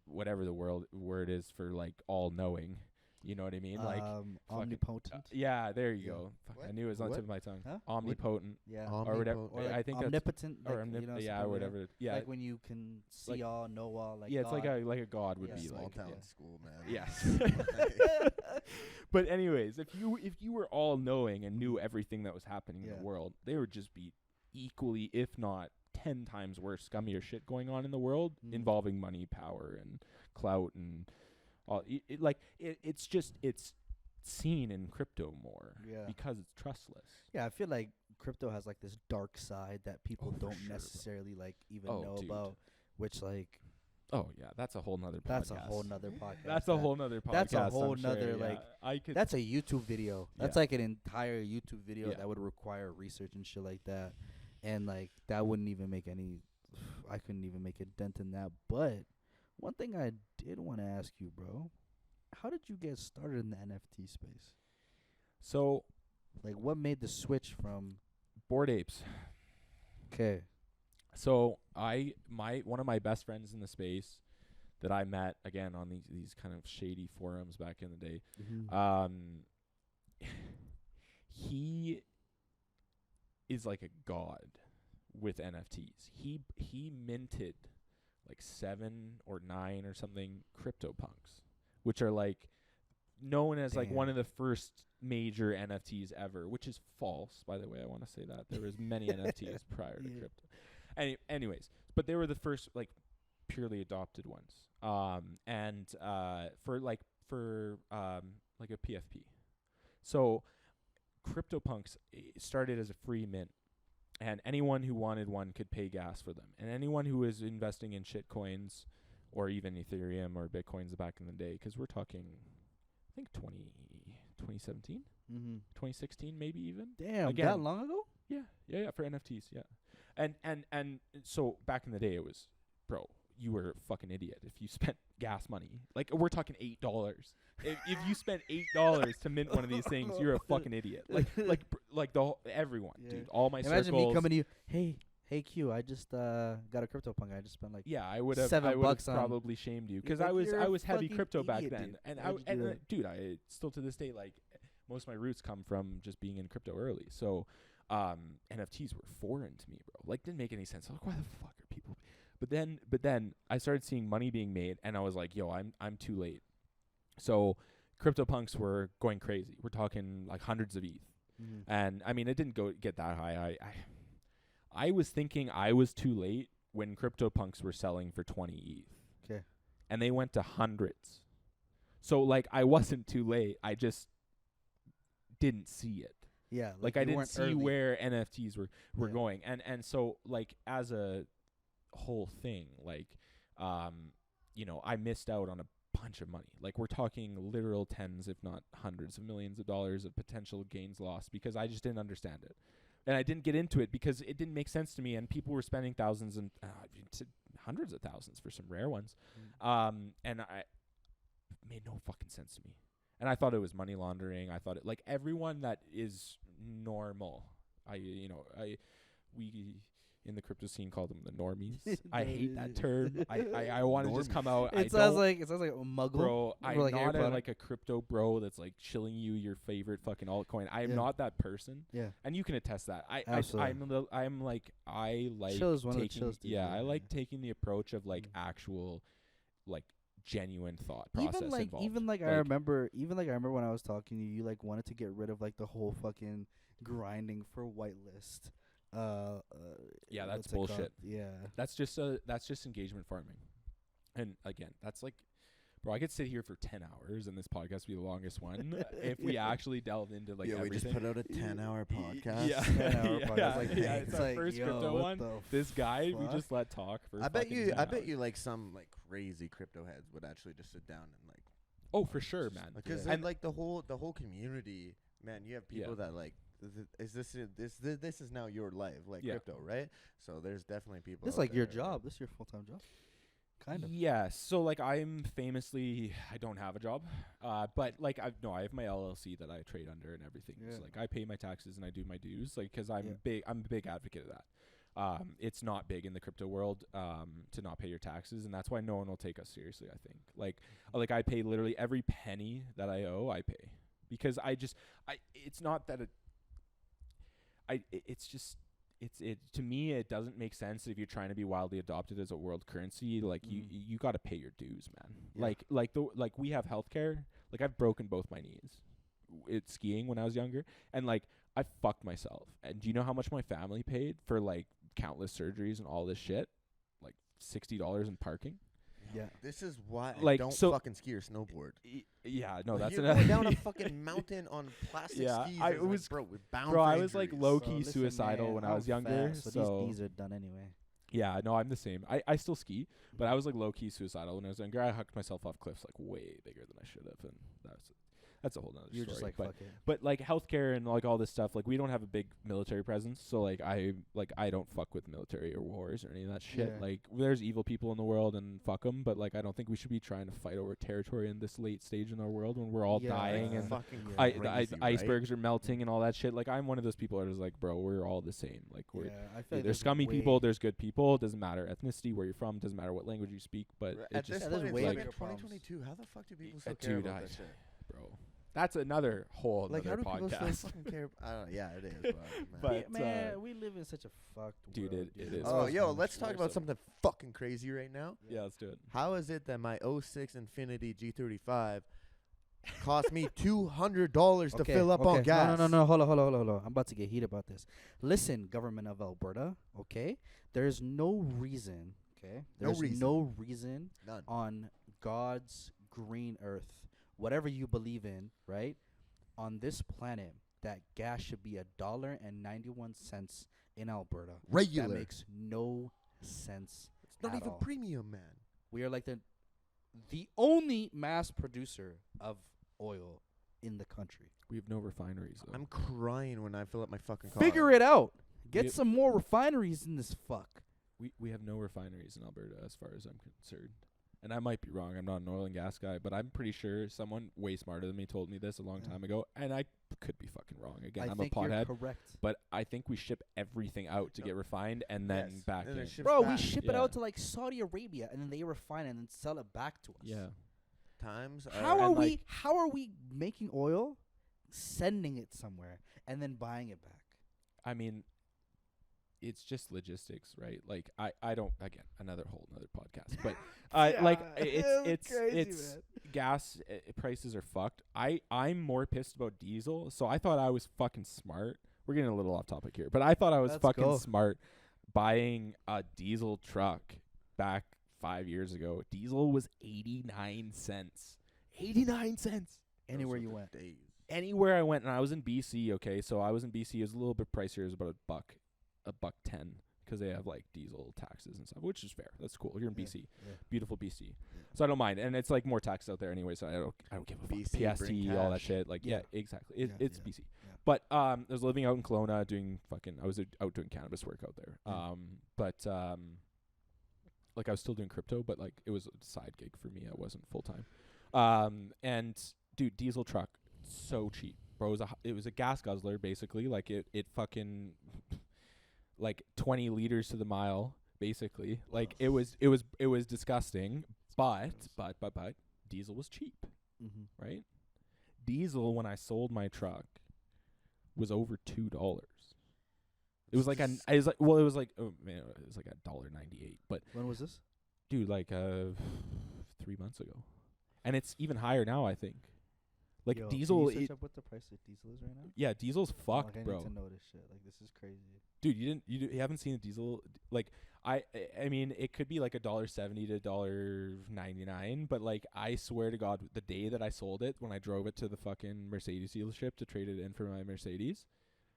whatever the word is for like all knowing, you know what I mean? Like
omnipotent.
yeah, there you
Yeah.
go. Fuck,
What?
I knew it was on the
What?
tip of my tongue.
Huh?
Omnipotent
Yeah.
or whatever.
Omnipotent.
Or like
I think that's
omnipotent.
or
Like, you know,
yeah,
something
whatever.
like
Yeah,
like when you can see
like-
all, know all. Like
yeah, it's like
God.
a god would
Yeah.
be
Small
like.
town
yeah.
school, man.
Yes. But anyways, if you were all knowing and knew everything that was happening in
Yeah.
the world, there would just be equally, if not 10 times worse, scummier shit going on in the world involving money, power, and clout, and all. It's seen in crypto more because it's trustless.
Yeah, I feel like crypto has like this dark side that people
for
don't
sure, bro.
necessarily like even
Oh,
know
dude.
about, which like
Oh yeah, that's a whole nother podcast.
that's a whole nother podcast.
That's a whole nother podcast.
That's a
I'm
whole
sure,
nother,
yeah.
like,
I could.
That's a YouTube video. That's
Yeah.
like an entire YouTube video
Yeah.
that would require research and shit like that. And like that wouldn't even make any I couldn't even make a dent in that. But one thing I did want to ask you, bro, how did you get started in the NFT space?
So
Like what made the switch from
Bored Apes.
okay.
So one of my best friends in the space that I met again on these kind of shady forums back in the day. He is like a god with NFTs. He minted like 7 or 9 or something CryptoPunks, which are like known as like one of the first major NFTs ever, which is false, by the way. I want to say that there was many NFTs prior to crypto. Anyways, but they were the first like purely adopted ones. And for a PFP. So CryptoPunks started as a free mint, and anyone who wanted one could pay gas for them. And anyone who was investing in shitcoins or even Ethereum or Bitcoins back in the day, because we're talking, I think 2017, 2016 maybe even.
Damn,
Again,
that long ago?
Yeah, for NFTs, yeah. And so back in the day it was, bro, you were a fucking idiot if you spent gas money. Like we're talking $8. If you spent $8 to mint one of these things, you're a fucking idiot. Like everyone, dude. All my
Imagine
circles.
me coming to you, hey Q, I just got a CryptoPunk. I just spent like
yeah, I would have
$7 on-
probably shamed you because
You're like,
I
"You're a
was heavy
fucking
crypto back
idiot,
then,
dude.
and
Why'd you do that?"
dude, I still to this day, like, most of my roots come from just being in crypto early. So NFTs were foreign to me, bro. Like, didn't make any sense. Like, why the fuck are people? But then I started seeing money being made, and I was like, yo, I'm too late. So CryptoPunks were going crazy. We're talking like hundreds of ETH. And I mean, it didn't get that high. I was thinking I was too late when CryptoPunks were selling for 20 ETH.
'Kay.
And they went to hundreds. So like I wasn't too late. I just didn't see it.
Yeah.
Like I
you
didn't
weren't
see
early.
where NFTs were
Yeah.
going. And so like as a whole thing, like you know, I missed out on a bunch of money. Like we're talking literal tens if not hundreds of millions of dollars of potential gains lost because I just didn't understand it. And I didn't get into it because it didn't make sense to me, and people were spending thousands and hundreds of thousands for some rare ones. And it made no fucking sense to me. And I thought it was money laundering. I thought it, like, everyone that is normal, we in the crypto scene call them the normies. I hate that term. I want to just come out.
It sounds like a muggle.
Bro, I'm
like
not like a crypto bro that's like chilling you your favorite fucking altcoin. I am not that person.
Yeah.
And you can attest that. I like
Chill is one of the
taking
chills, dude.
I like taking the approach of like actual like genuine thought process involved.
Even I remember when I was talking to you, you like wanted to get rid of like the whole fucking grinding for whitelist.
Yeah, that's
what's it called?
bullshit.
Yeah.
That's just engagement farming. And again, that's like, bro, I could sit here for 10 hours and this podcast would be the longest one if we actually delved into like everything.
We just put out a 10-hour podcast.
Yeah.
10-hour podcast. Like,
It's our first crypto one. This guy, we just let talk for
I bet you
hours.
like some like crazy crypto heads would actually just sit down and like.
Oh, for sure, man.
Because and like the whole community, man, you have people that like. This is now your life, like crypto, right? So there's definitely people.
This is like your job. This is your full-time job. Kind of.
Yeah. So like I don't have a job, but like I have my LLC that I trade under and everything.
Yeah.
So like I pay my taxes and I do my dues, like because I'm a big advocate of that. It's not big in the crypto world to not pay your taxes, and that's why no one will take us seriously. I think like I pay literally every penny that I owe. I pay because it's not that to me it doesn't make sense if you're trying to be wildly adopted as a world currency. Like you got to pay your dues, man. Yeah. Like we have healthcare. Like I've broken both my knees. It's skiing when I was younger, and like I fucked myself. And do you know how much my family paid for like countless surgeries and all this shit? Like $60 in parking.
Yeah.
This is why
like,
I don't
so
fucking ski or snowboard.
Yeah, no, that's
you're going down a fucking mountain on plastic skis.
I was
bound
I was like low key
So
suicidal
listen,
when
man,
I was
I'm
younger.
fat, so these knees are done anyway.
Yeah, no, I'm the same. I still ski, but I was like low key suicidal when I was younger. I hucked myself off cliffs like way bigger than I should have, and that's a whole nother
You're
story.
just like, fuck it.
But like healthcare and like all this stuff, like we don't have a big military presence, so like I don't fuck with military or wars or any of that shit.
Yeah.
Like there's evil people in the world and fuck 'em, but like I don't think we should be trying to fight over territory in this late stage in our world when we're all dying and
crazy,
icebergs are melting and all that shit. Like I'm one of those people that is like, bro, we're all the same. Like we're
I feel like
there's scummy people, there's good people. It doesn't matter ethnicity, where you're from, doesn't matter what language you speak. But
at this point,
way
it's
bigger
like
problems.
2022. How the fuck do people still care about that shit?
Bro. That's another whole
like
other
how do
podcast.
people still fucking care? I don't know. Yeah, it is.
But
man, we live in such a fucked
dude,
world.
it is.
Oh, yo, let's talk about something fucking crazy right now.
Yeah, let's do it.
How is it that my 06 Infinity G35 cost me $200 to fill up on gas?
No. Hold on. I'm about to get heated about this. Listen, government of Alberta, okay? There's no reason, okay? There's no reason
None.
on God's green earth, whatever you believe in, right? On this planet, that gas should be $1.91 in Alberta.
Regular.
That makes no sense.
It's not
at
even
all.
premium, man.
We are like the only mass producer of oil in the country.
We have no refineries, though.
I'm crying when I fill up my fucking car.
Figure it out. Get some more refineries in this fuck.
We have no refineries in Alberta as far as I'm concerned. And I might be wrong. I'm not an oil and gas guy, but I'm pretty sure someone way smarter than me told me this a long time ago. And I could be fucking wrong. Again, I'm a pothead.
You're correct.
But I think we ship everything out to get refined and then back in.
Bro, we ship it out to like Saudi Arabia and then they refine it and then sell it back to us.
Yeah.
Times
How are we making oil, sending it somewhere, and then buying it back?
I mean, it's just logistics, right? Like I don't, again, another podcast, but it's
crazy,
gas prices are fucked. I'm more pissed about diesel. So I thought I was fucking smart. We're getting a little off topic here, but I thought I was smart buying a diesel truck back 5 years ago. Diesel was 89 cents. 89 cents.
Anywhere you went.
Days.
Anywhere I went, and I was in BC, okay? So I was in BC. It was a little bit pricier. It was about $1.10 because they have like diesel taxes and stuff, which is fair. That's cool. You're in BC.
Yeah.
Beautiful BC. So I don't mind. And it's like more taxes out there anyway, so I don't give a fuck.
BC, bring
PST, all that
cash.
shit. Like, yeah, exactly. It's
yeah,
BC.
yeah.
But I was living out in Kelowna doing I was out doing cannabis work out there. Like I was still doing crypto, but like it was a side gig for me. I wasn't full time. And dude, diesel truck, so cheap, bro. It was a gas guzzler basically. Like it fucking like 20 liters to the mile basically. Like it was disgusting. But diesel was cheap, right? Diesel when I sold my truck was over $2. It was like $1.98, but
When was this?
dude, like 3 months ago, and it's even higher now. I think, like
Yo,
diesel.
Can you search up what the price of diesel is right now?
Yeah, diesel's fucked,
Like, I
bro.
need to know this shit. Like, this is crazy.
Dude, you haven't seen a diesel like I mean it could be like $1.70 to $1.99, but like I swear to God, the day that I sold it, when I drove it to the fucking Mercedes dealership to trade it in for my Mercedes,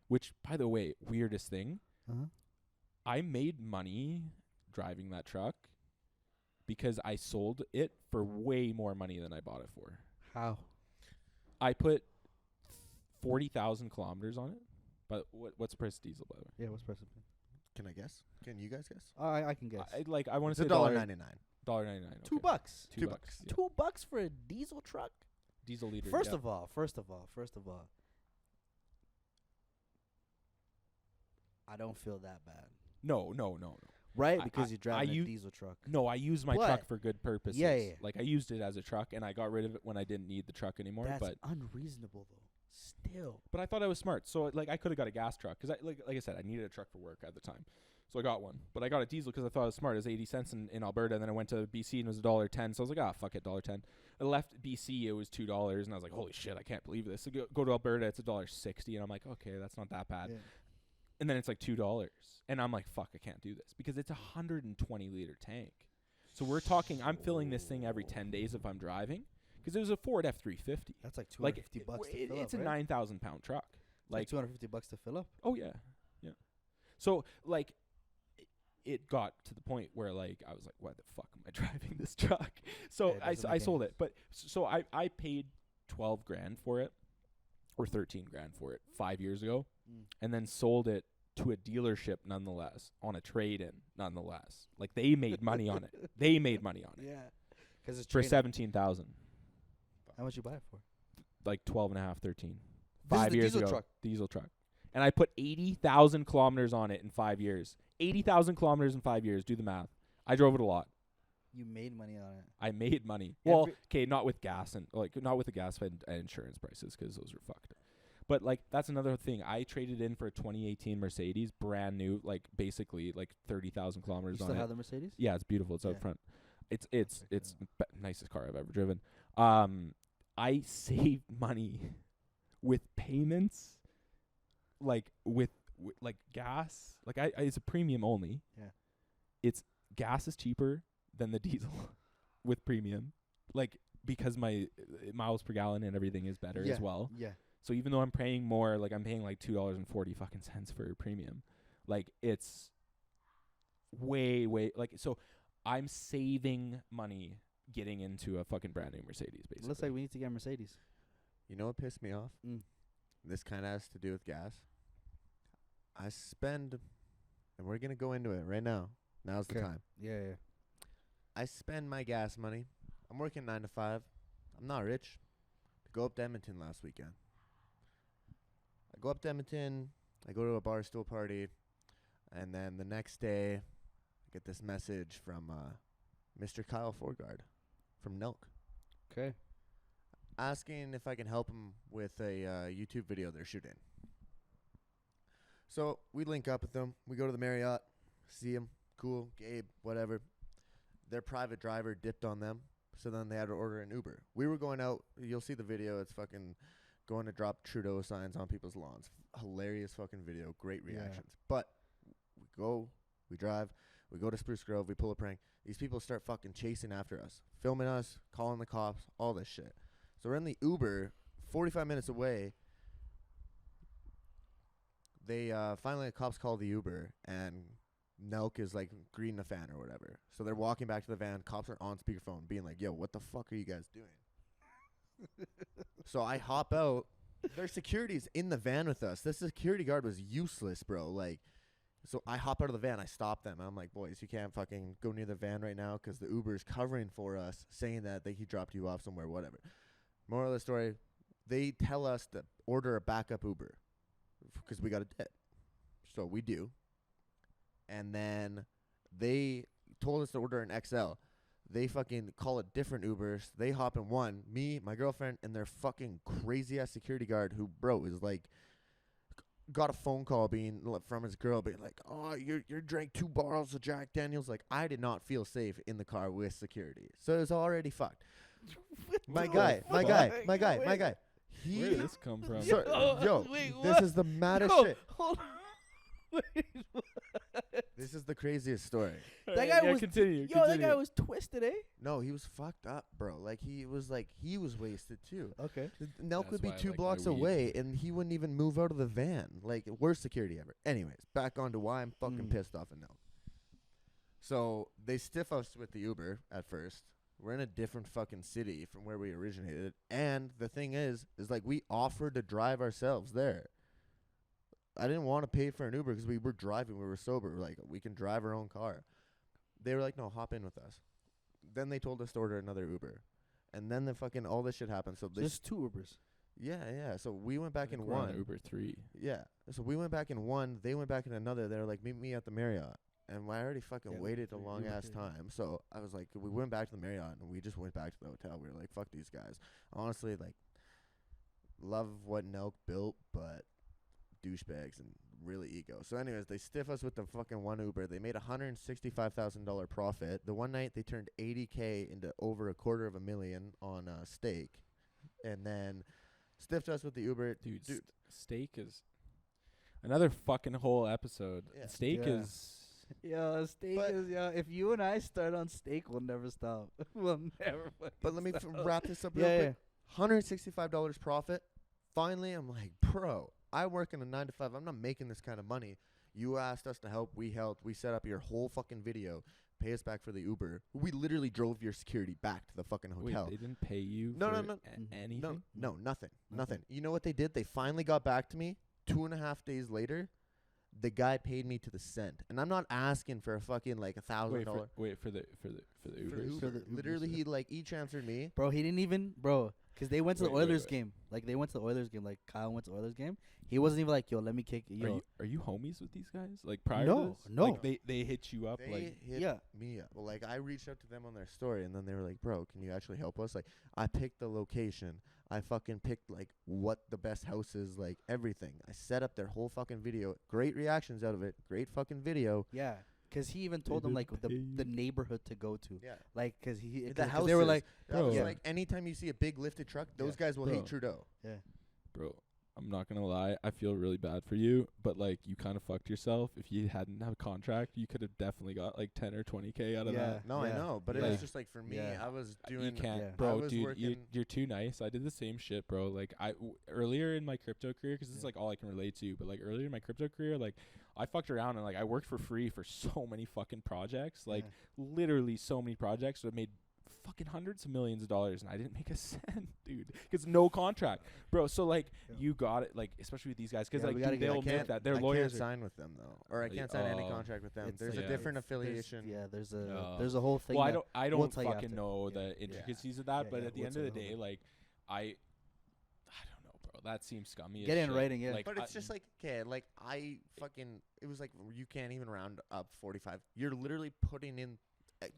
which by the way, weirdest thing, I made money driving that truck because I sold it for way more money than I bought it for.
How?
I put 40,000 kilometers on it. But what's the price of diesel, by the way?
Yeah, what's price of it?
Can I guess? Can you guys guess?
I can guess.
I want to
It's
say
$1.99.
$1.99.
$2.
$2. Yeah.
$2 for a diesel truck?
Diesel liter.
First
yeah.
of all, I don't feel that bad.
No.
Right?
I-
Because you're driving
I
a diesel truck.
No, I used my
But-
truck for good purposes.
Yeah.
Like I used it as a truck, and I got rid of it when I didn't need the truck anymore.
That's unreasonable, though. Still.
But I thought I was smart, so like I could have got a gas truck because like I said, I needed a truck for work at the time, so I got one. But I got a diesel because I thought it was smart. It was 80 cents in Alberta, and then I went to BC and it was $1.10. So I was like, fuck it, $1.10. I left BC, it was $2, and I was like, holy shit, I can't believe this. So go to Alberta, it's $1.60, and I'm like, okay, that's not that bad.
Yeah.
And then it's like $2, and I'm like, fuck, I can't do this because it's a 120 liter tank. So we're talking, I'm filling this thing every 10 days if I'm driving. Because it was a Ford F350.
That's like $250
Like
to fill
it's
up,
a
right?
9,000 pound truck.
Like $250 to fill up?
Oh yeah. So like, it got to the point where like I was like, why the fuck am I driving this truck? So
Yeah, it doesn't
I
make
sold
any
it, but so I paid 12 grand for it, or 13 grand for it 5 years ago, and then sold it to a dealership nonetheless on a trade-in nonetheless. Like they made money on it. They made money on it.
Yeah. Because it's
For
training.
17,000.
How much you buy it for?
Like 12 and a half, 13.
This is
5
the
years
diesel
ago.
truck.
Diesel truck. And I put 80,000 kilometers on it in 5 years. 80,000 kilometers in 5 years. Do the math. I drove it a lot.
You made money on it.
I made money. Well, okay, not with gas and not with the gas and insurance prices because those are fucked. But like that's another thing. I traded in for a 2018 Mercedes, brand new, like basically like 30,000
You
kilometers
still
on
have
it.
the Mercedes?
Yeah, it's beautiful. It's out
Yeah.
front. It's nicest car I've ever driven. I saved money with payments, like with like gas. Like I it's a premium only.
Yeah.
It's gas is cheaper than the diesel with premium, like because my miles per gallon and everything is better as well.
Yeah.
So even though I'm paying more, like I'm paying like $2.40 fucking cents for premium, like it's way like so I'm saving money getting into a fucking brand new Mercedes basically.
Looks like we need to get a Mercedes.
You know what pissed me off? This kind of has to do with gas. I spend, and we're going to go into it right now. Now's the time.
Yeah.
I spend my gas money. I'm working 9 to 5. I'm not rich. To go up to Edmonton last weekend. I go up to Edmonton. I go to a bar stool party. And then the next day, I get this message from Mr. Kyle Forgard from NELK.
Okay.
Asking if I can help him with a YouTube video they're shooting. So we link up with them. We go to the Marriott, see him. Cool, Gabe, whatever. Their private driver dipped on them, so then they had to order an Uber. We were going out. You'll see the video. It's fucking going to drop Trudeau signs on people's lawns. Hilarious fucking video. Great reactions. But we go We drive. We go to Spruce Grove. We pull a prank. These people start fucking chasing after us, filming us, calling the cops, all this shit. So we're in the Uber, 45 minutes away. They finally, the cops call the Uber, and NELK is like greeting a fan or whatever. So they're walking back to the van. Cops are on speakerphone, being like, "Yo, what the fuck are you guys doing?" So I hop out. Their security's in the van with us. This security guard was useless, bro. Like, so I hop out of the van. I stop them. I'm like, "Boys, you can't fucking go near the van right now because the Uber's covering for us, saying that he dropped you off somewhere, whatever." Moral of the story: they tell us to order a backup Uber because we got a debt. So we do. And then they told us to order an XL. They fucking call it different Ubers. They hop in one. Me, my girlfriend, and their fucking crazy-ass security guard who, bro, is like, got a phone call from his girl being like, "Oh, you drank 2 bottles of Jack Daniels." Like, I did not feel safe in the car with security. So it was already fucked. My guy.
Where did this come from?
This is the maddest shit.
Hold on. Wait,
This is the craziest story.
That guy was
continue.
that guy was twisted, eh?
No, he was fucked up, bro. He was wasted too.
Okay.
NELK would
That's
be
why I
2
like
blocks
my weed.
away, and he wouldn't even move out of the van. Worst security ever. Anyways, back on to why I'm fucking pissed off at NELK. So they stiff us with the Uber at first. We're in a different fucking city from where we originated, and the thing is we offered to drive ourselves there. I didn't want to pay for an Uber because we were driving. We were sober. We can drive our own car. They were like, "No, hop in with us." Then they told us to order another Uber. And then all this shit happened. So
Just 2 Ubers.
Yeah. So we went back in
We're on
one.
Uber 3.
Yeah. So we went back in one. They went back in another. They were like, "Meet me at the Marriott." And I already fucking waited a long ass time. So I was like, we went back to the Marriott and we just went back to the hotel. We were like, "Fuck these guys." Honestly, love what NELK built, but douchebags and really ego. So anyways, they stiff us with the fucking one Uber. They made $165,000 profit. The one night they turned $80K into over $250,000 on steak, and then stiffed us with the Uber.
Dude. Steak is another fucking whole episode.
Yeah.
Steak
Yeah.
is
Steak
But-
is if you and I start on steak, we'll never stop. We'll never fucking
But let me
stop.
wrap this up real
Yeah,
quick. $165 profit. Finally, I'm like, bro, I work in a 9 to 5. I'm not making this kind of money. You asked us to help. We helped. We set up your whole fucking video. Pay us back for the Uber. We literally drove your security back to the fucking hotel.
Wait, they didn't pay you
No,
for
no.
anything?
No, nothing. You know what they did? They finally got back to me 2.5 days later. The guy paid me to the cent, and I'm not asking for a fucking $1,000.
Wait for the Ubers.
For the
Literally,
Ubers,
he each answered me.
Bro, he didn't even, because they went to the
Wait,
Oilers
wait.
game. They went to the Oilers game. Kyle went to the Oilers game. He wasn't even like, "Yo, let me kick you."
Are you homies with these guys? Prior
No,
to this?
no.
They hit you up
They hit
Yeah.
me up. Well, I reached out to them on their story, and then they were like, "Bro, can you actually help us?" I picked the location. I fucking picked what the best house is, everything. I set up their whole fucking video. Great reactions out of it. Great fucking video.
Yeah, because he even
They
told them
didn't pay you.
the neighbose to go to.
Yeah.
Because he
The
cause
houses.
they were like,
That was
Bro.
anytime you see a big lifted truck, those
Yeah.
guys will
Bro.
hate Trudeau.
Bro, I'm not gonna lie, I feel really bad for you, but you kind of fucked yourself. If you hadn't have a contract, you could have definitely got 10 or 20K out of
Yeah.
that.
No, I
Yeah.
know, but it
Yeah.
was just for me.
Yeah.
I was
You
doing.
can't,
Yeah.
I
bro,
was
dude.
working.
You're too nice. I did the same shit, bro. Earlier in my crypto career, because this is all I can relate to. But earlier in my crypto career, I fucked around and I worked for free for so many fucking projects. Literally so many projects that made fucking hundreds of millions of dollars, and I didn't make a cent, dude, because no contract, bro. So you got it, especially with these guys, because
Yeah, we gotta
dude,
get-
they'll
I
admit that their
I
lawyers
can't sign with them though, or I
Oh,
can't sign any
oh.
contract with them.
It's
There's
like-
a different
there's-
affiliation.
there's
Oh.
there's a whole thing.
Well,
that
I
we'll
don't
tell you
fucking
after.
know
Yeah.
the intricacies of that,
Yeah,
but
yeah,
at the
we'll
end
tell
of the
you
day,
later.
I don't know, bro. That seems scummy.
Get
as
in
shit.
writing, yeah.
But it's just okay, I fucking, it was you can't even round up 45. You're literally putting in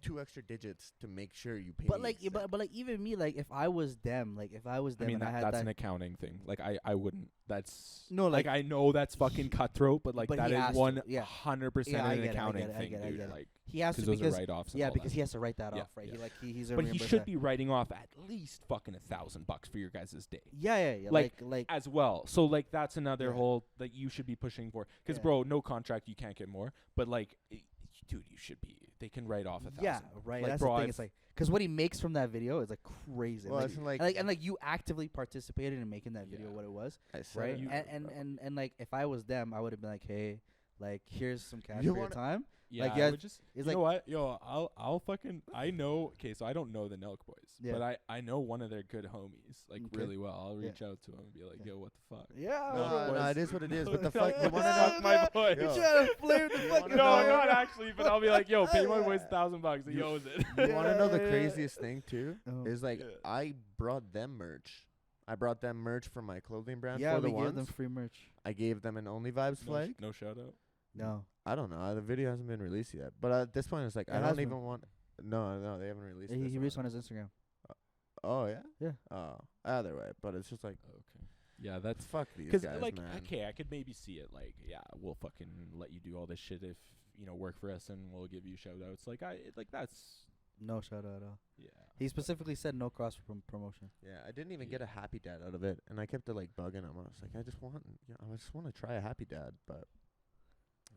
2 extra digits to make sure you pay.
But
me
but even me, if I was them, if I was
I
them,
mean,
and I had
that's
that,
an accounting thing. I wouldn't. That's
No,
I know that's fucking cutthroat, but
but
that
he
is
has to,
100%
Yeah, I
an
get it, I
accounting
get it, I
thing,
get it, I
dude.
get it. he has to
Because those
because
are write-offs. And
yeah,
all
because
that.
he has to write that
Yeah,
off, right?
yeah.
He's a
But he
reimburse
should
that.
be writing off at least fucking $1,000 for your guys' day.
Yeah.
Like,
like
As well. So that's another
Yeah.
whole that you should be pushing for. Because
Yeah.
bro, no contract, you can't get more. But dude, you should be. They can write off 1,000.
Yeah, right.
Like,
That's
bro,
the thing.
I've-
It's like, because what he makes from that video is like crazy.
Well,
like,
it's like,
and like you actively participated in making that video
Yeah.
what it was,
I said
right?
it.
And like if I was them, I would have been like, hey, like here's some cash
You
for your
wanna-
time.
Yeah,
Like,
I
yeah,
would just,
it's
you know
like-
what? Yo, I'll fucking, I know, okay, so I don't know the Nelkboys,
Yeah.
but I know one of their good homies, like,
Okay.
really well. I'll
Yeah.
reach out to him and be like,
Yeah.
yo, what the fuck?
Yeah.
No,
boys.
no, it is what it is. But the
Fuck
fuck, you want to
know-
Fuck my boys.
Yo.
You're trying to flare the
You
fucking.
wanna
No,
know-
not actually, but I'll be like, yo, pay my boys $1,000. He
You-
owes it.
You want to know the
Yeah.
craziest thing too?
Oh.
Is like
Yeah.
I brought them merch. I brought them merch for my clothing brand.
Yeah,
for the
we gave
ones.
them free merch.
I gave them an OnlyVibes flag.
No shout out.
No.
I don't know. The video hasn't been released yet. But at this point, it's like
It
I
has
don't
been.
even want. No, they haven't released.
He
this
released
one.
on his Instagram.
Oh yeah.
Yeah.
Oh, either way. But it's just like
Okay. Yeah, that's
fuck these
because
guys,
like
man.
okay, I could maybe see it like yeah, we'll fucking let you do all this shit if you know work for us and we'll give you shout outs. Like that's
No shout out at all.
yeah.
He specifically said no cross promotion.
Yeah, I didn't even
Yeah.
get a happy dad out of it, and I kept to like bugging him. I was like, I just want to try a happy dad, but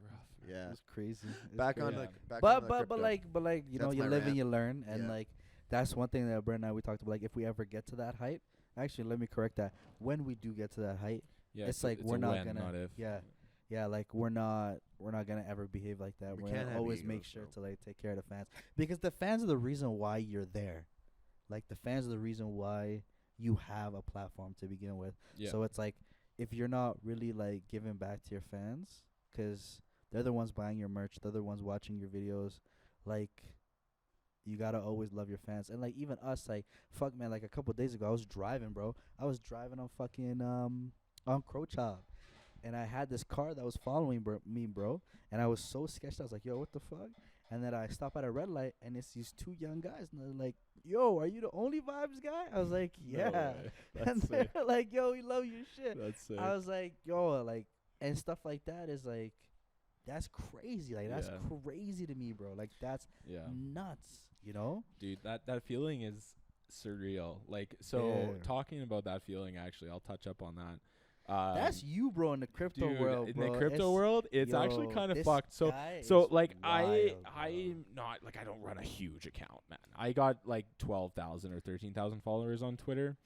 Rough.
yeah.
It's crazy. It's
Back
crazy.
on the
Yeah.
back on
but
the
but
crypto.
like you know
That's
you
my
live and
rant.
you learn, and
Yeah.
like that's one thing that Brent and I we talked about. Like if we ever get to that height, actually let me correct that. When we do get to that height,
Yeah,
it's like we're
a
not
when,
gonna-
not if.
yeah, like we're not gonna ever behave like that.
We
We're
can't
gonna
have
always make
egos,
sure
bro.
to like take care of the fans, because the fans are the reason why you're there. Like the fans are the reason why you have a platform to begin with.
Yeah.
So it's like if you're not really like giving back to your fans, 'cause they're the ones buying your merch, they're the ones watching your videos, like you gotta always love your fans. And like even us, like fuck man, like a couple days ago I was driving, bro. I was driving on fucking on Crow Chop, and I had this car that was following me, bro. And I was so sketched. I was like, yo, what the fuck? And then I stop at a red light, and it's these two young guys, and they're like, yo, are you the OnlyVibes guy? I was like, yeah.
No way.
And
That's
they're
sick.
like, yo, we love your shit.
That's sick.
I was like, yo, like, and stuff like that is like, that's crazy. Like, that's
Yeah.
crazy to me, bro. Like, that's
yeah.
nuts, you know?
Dude, that feeling is surreal. Like so
Yeah.
talking about that feeling actually, I'll touch up on that.
That's you, bro, in the crypto
dude,
world,
in
bro.
the crypto
It's-
world, it's actually
yo,
kind of
this
fucked. So
guy
so
is
like
wild, bro.
I'm not like I don't run a huge account, man. I got like 12,000 or 13,000 followers on Twitter,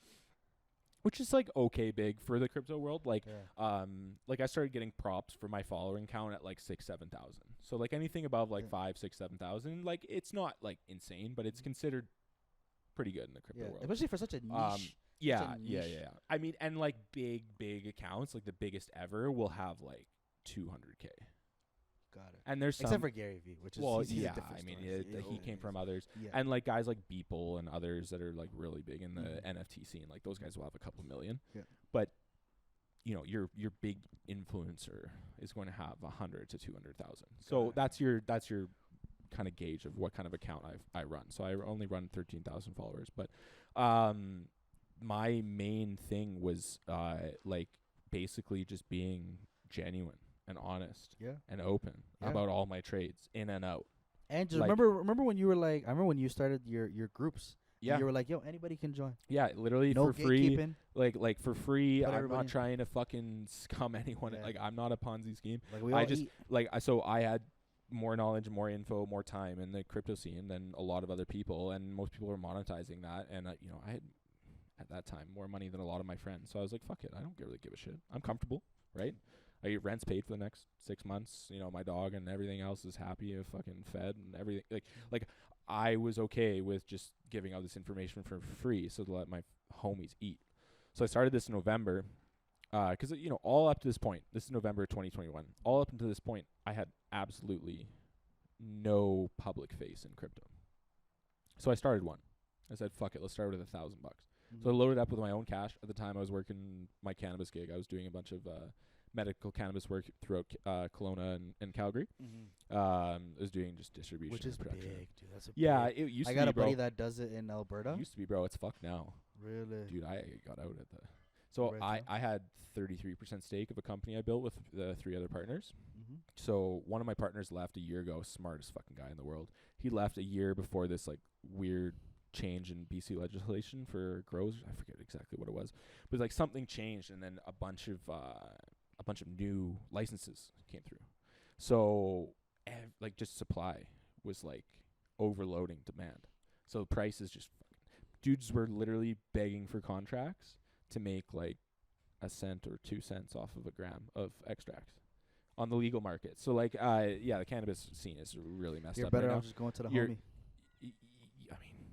which is like okay big for the crypto world. Like
Yeah.
like I started getting props for my following count at like 6,000-7,000. So like anything above like
Yeah.
5,000-6,000, 7,000, like it's not like insane, but it's considered pretty good in the crypto
Yeah,
world.
especially for such a niche.
Yeah.
niche.
I mean, and like big accounts, like the biggest ever, will have like 200K.
Got it.
And there's some,
Except for Gary Vee, which is
well,
he's a
yeah.
different
I mean,
story.
he came from others,
Yeah.
and like guys like Beeple and others that are like really big in the
Mhm.
NFT scene. Like those guys will have a couple million.
Yeah.
But you know, your big influencer is going to have 100 to 200,000. So
it.
that's your kind of gauge of what kind of account I run. So I only run 13,000 followers, but my main thing was like basically just being genuine and honest
Yeah.
and open
Yeah.
about all my trades in and out.
And just
like-
remember when you were like, I remember when you started your groups. and
Yeah.
You were like, yo, anybody can join.
Yeah, literally
No
for free.
gatekeeping.
Like for free.
Put
I'm
everybody
not
in.
trying to fucking scum anyone.
Yeah.
Like I'm not a Ponzi scheme.
Like we
I
all
just-
eat.
Like so I had more knowledge, more info, more time in the crypto scene than a lot of other people, and most people were monetizing that. And you know, I had at that time more money than a lot of my friends. So I was like, fuck it, I don't really give a shit. I'm comfortable, right? I get rent's paid for the next 6 months. You know, my dog and everything else is happy, fucking fed and everything. Like I was okay with just giving out this information for free so to let my homies eat. So I started this in November. 'Cause you know, all up to this point, this is November 2021. All up until this point, I had absolutely no public face in crypto. So I started one. I said, "Fuck it, let's start with $1,000." So I loaded up with my own cash. At the time, I was working my cannabis gig. I was doing a bunch of medical cannabis work throughout Kelowna and Calgary. I was doing just distribution,
Which is
and production.
big, dude. That's a
Yeah,
big.
it used
I
to
got
be,
a
bro.
buddy that does it in Alberta.
It used to be, bro. It's fucked now.
Really?
Dude, I got out at the. So
Right,
I had 33% stake of a company I built with the 3 other partners.
Mm-hmm.
So one of my partners left a year ago, smartest fucking guy in the world. He left a year before this like weird change in BC legislation for grows. I forget exactly what it was, but like something changed, and then a bunch of new licenses came through. So like just supply was like overloading demand. So the price is just dudes were literally begging for contracts to make like a cent or 2 cents off of a gram of extracts on the legal market. So like the cannabis scene is really messed
You're
up
better
right
off
now.
just going to the
You're-
homie.
I mean,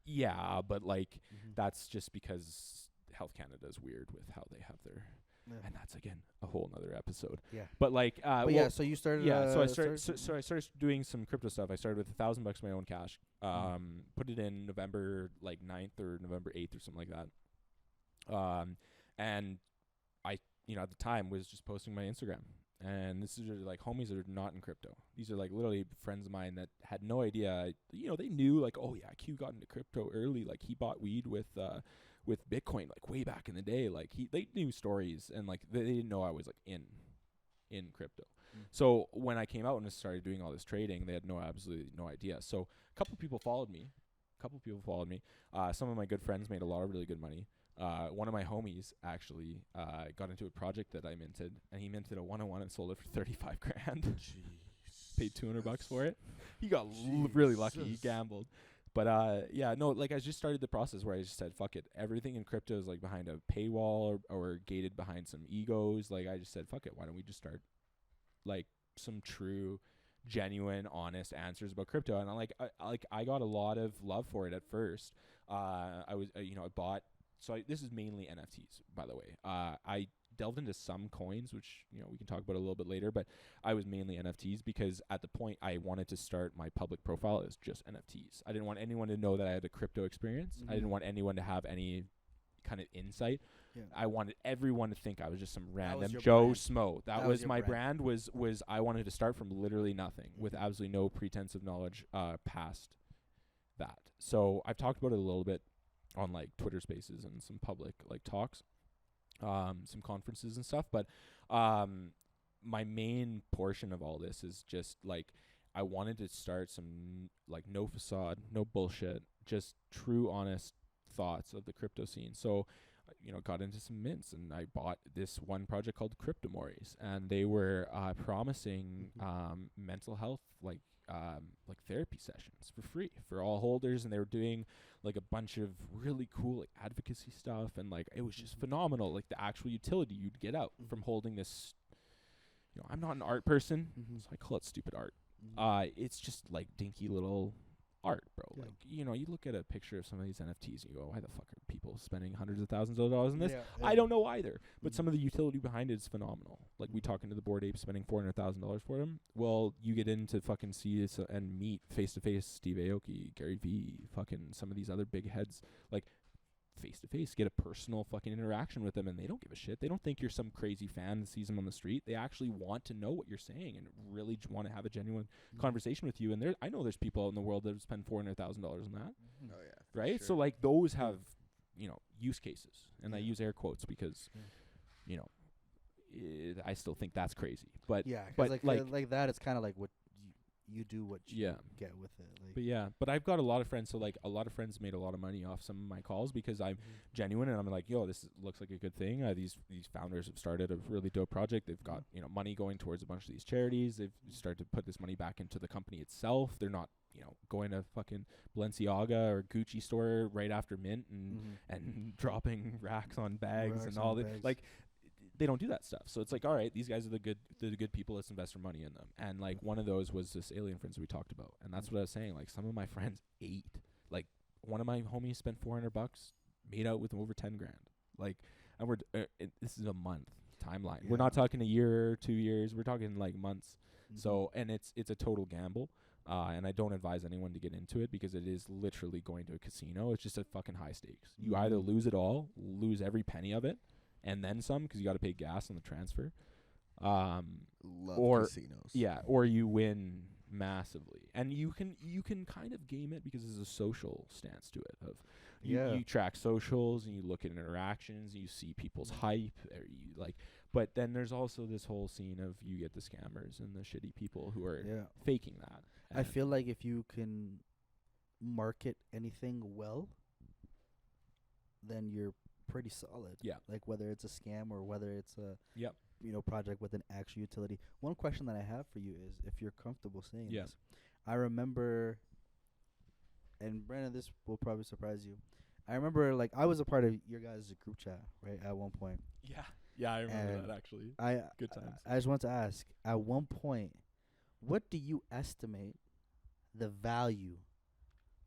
yeah, but like
Mm-hmm.
that's just because Health Canada is weird with how they have their, and that's again a whole nother episode.
Yeah.
But like,
But yeah, so you started.
so I started. So I started doing some crypto stuff. I started with $1,000 of my own cash. Put it in November like 9th or November 8th or something like that. And I, at the time was just posting my Instagram. And this is like homies that are not in crypto. These are like literally friends of mine that had no idea. They knew like, oh yeah, Q got into crypto early. Like he bought weed with Bitcoin like way back in the day. Like they knew stories and like they didn't know I was like in crypto. So when I came out and started doing all this trading, they had absolutely no idea. So a couple people followed me. Some of my good friends made a lot of really good money. One of my homies actually got into a project that I minted, and he minted a 101 and sold it for 35 grand. Paid $200 for it. He got really lucky. He gambled. But I just started the process where I just said, fuck it. Everything in crypto is like behind a paywall or gated behind some egos. Like I just said, fuck it. Why don't we just start like some true, genuine, honest answers about crypto? And I got a lot of love for it at first. I bought. So this is mainly NFTs, by the way. I delved into some coins, which we can talk about a little bit later, but I was mainly NFTs because at the point I wanted to start my public profile as just NFTs. I didn't want anyone to know that I had a crypto experience. I didn't want anyone to have any kind of insight. Yeah. I wanted everyone to think I was just some random Joe Smo. That was my brand. Was I wanted to start from literally nothing with absolutely no pretense of knowledge past that. So I've talked about it a little bit on like Twitter Spaces and some public like talks, some conferences and stuff. But my main portion of all this is just like I wanted to start some like no facade, no bullshit, just true, honest thoughts of the crypto scene. So got into some mints, and I bought this one project called Cryptomories, and they were promising mental health like therapy sessions for free for all holders, and they were doing like a bunch of really cool like advocacy stuff, and like it was just phenomenal, like the actual utility you'd get out from holding this. I'm not an art person, so I call it stupid art. It's just like dinky little art, bro. Yeah. Like you look at a picture of some of these NFTs and you go, why the fuck are people spending hundreds of thousands of dollars on this? Yeah. I don't know either, but some of the utility behind it is phenomenal. Like we talking to the Bored Ape spending $400,000 for them. Well, you get in to fucking see this and meet face to face Steve Aoki, Gary Vee, fucking some of these other big heads, like face to face, get a personal fucking interaction with them, and they don't give a shit. They don't think you're some crazy fan that sees them on the street. They actually want to know what you're saying and really want to have a genuine conversation with you. And I know there's people in the world that spend $400,000 on that. Oh yeah, right. Sure. So like those have use cases, and I use air quotes because I still think that's crazy. But but
like that, it's kind of like what you do, what you get with it. Like
but I've got a lot of friends. So like a lot of friends made a lot of money off some of my calls because I'm genuine, and I'm like, yo, this looks like a good thing. These founders have started a really dope project. They've got money going towards a bunch of these charities. They've started to put this money back into the company itself. They're not going to fucking Balenciaga or Gucci store right after mint and dropping racks on bags and all that. Like they don't do that stuff. So it's like, all right, these guys are the good people. Let's invest our money in them. And like one of those was this alien friends we talked about. And that's what I was saying. Like some of my friends ate. Like one of my homies spent $400, made out with over 10 grand. Like, and we're this is a month timeline. Yeah. We're not talking a year or 2 years. We're talking like months. So, and it's a total gamble. And I don't advise anyone to get into it because it is literally going to a casino. It's just a fucking high stakes. You either lose it all, lose every penny of it, and then some because you got to pay gas on the transfer. Or
casinos.
Yeah, or you win massively, and you can kind of game it because there's a social stance to it. Of you track socials and you look at interactions, and you see people's hype, or you like. But then there's also this whole scene of you get the scammers and the shitty people who are faking that.
I feel like if you can market anything well, then you're pretty solid.
Yeah.
Like whether it's a scam or whether it's a project with an actual utility. One question that I have for you is, if you're comfortable saying
Yeah.
this, I remember, and Brandon, this will probably surprise you. I remember, like, I was a part of your guys' group chat, right, at one point.
Yeah. Yeah, I remember
And
that actually.
I
Good times.
I just want to ask, at one point, what do you estimate the value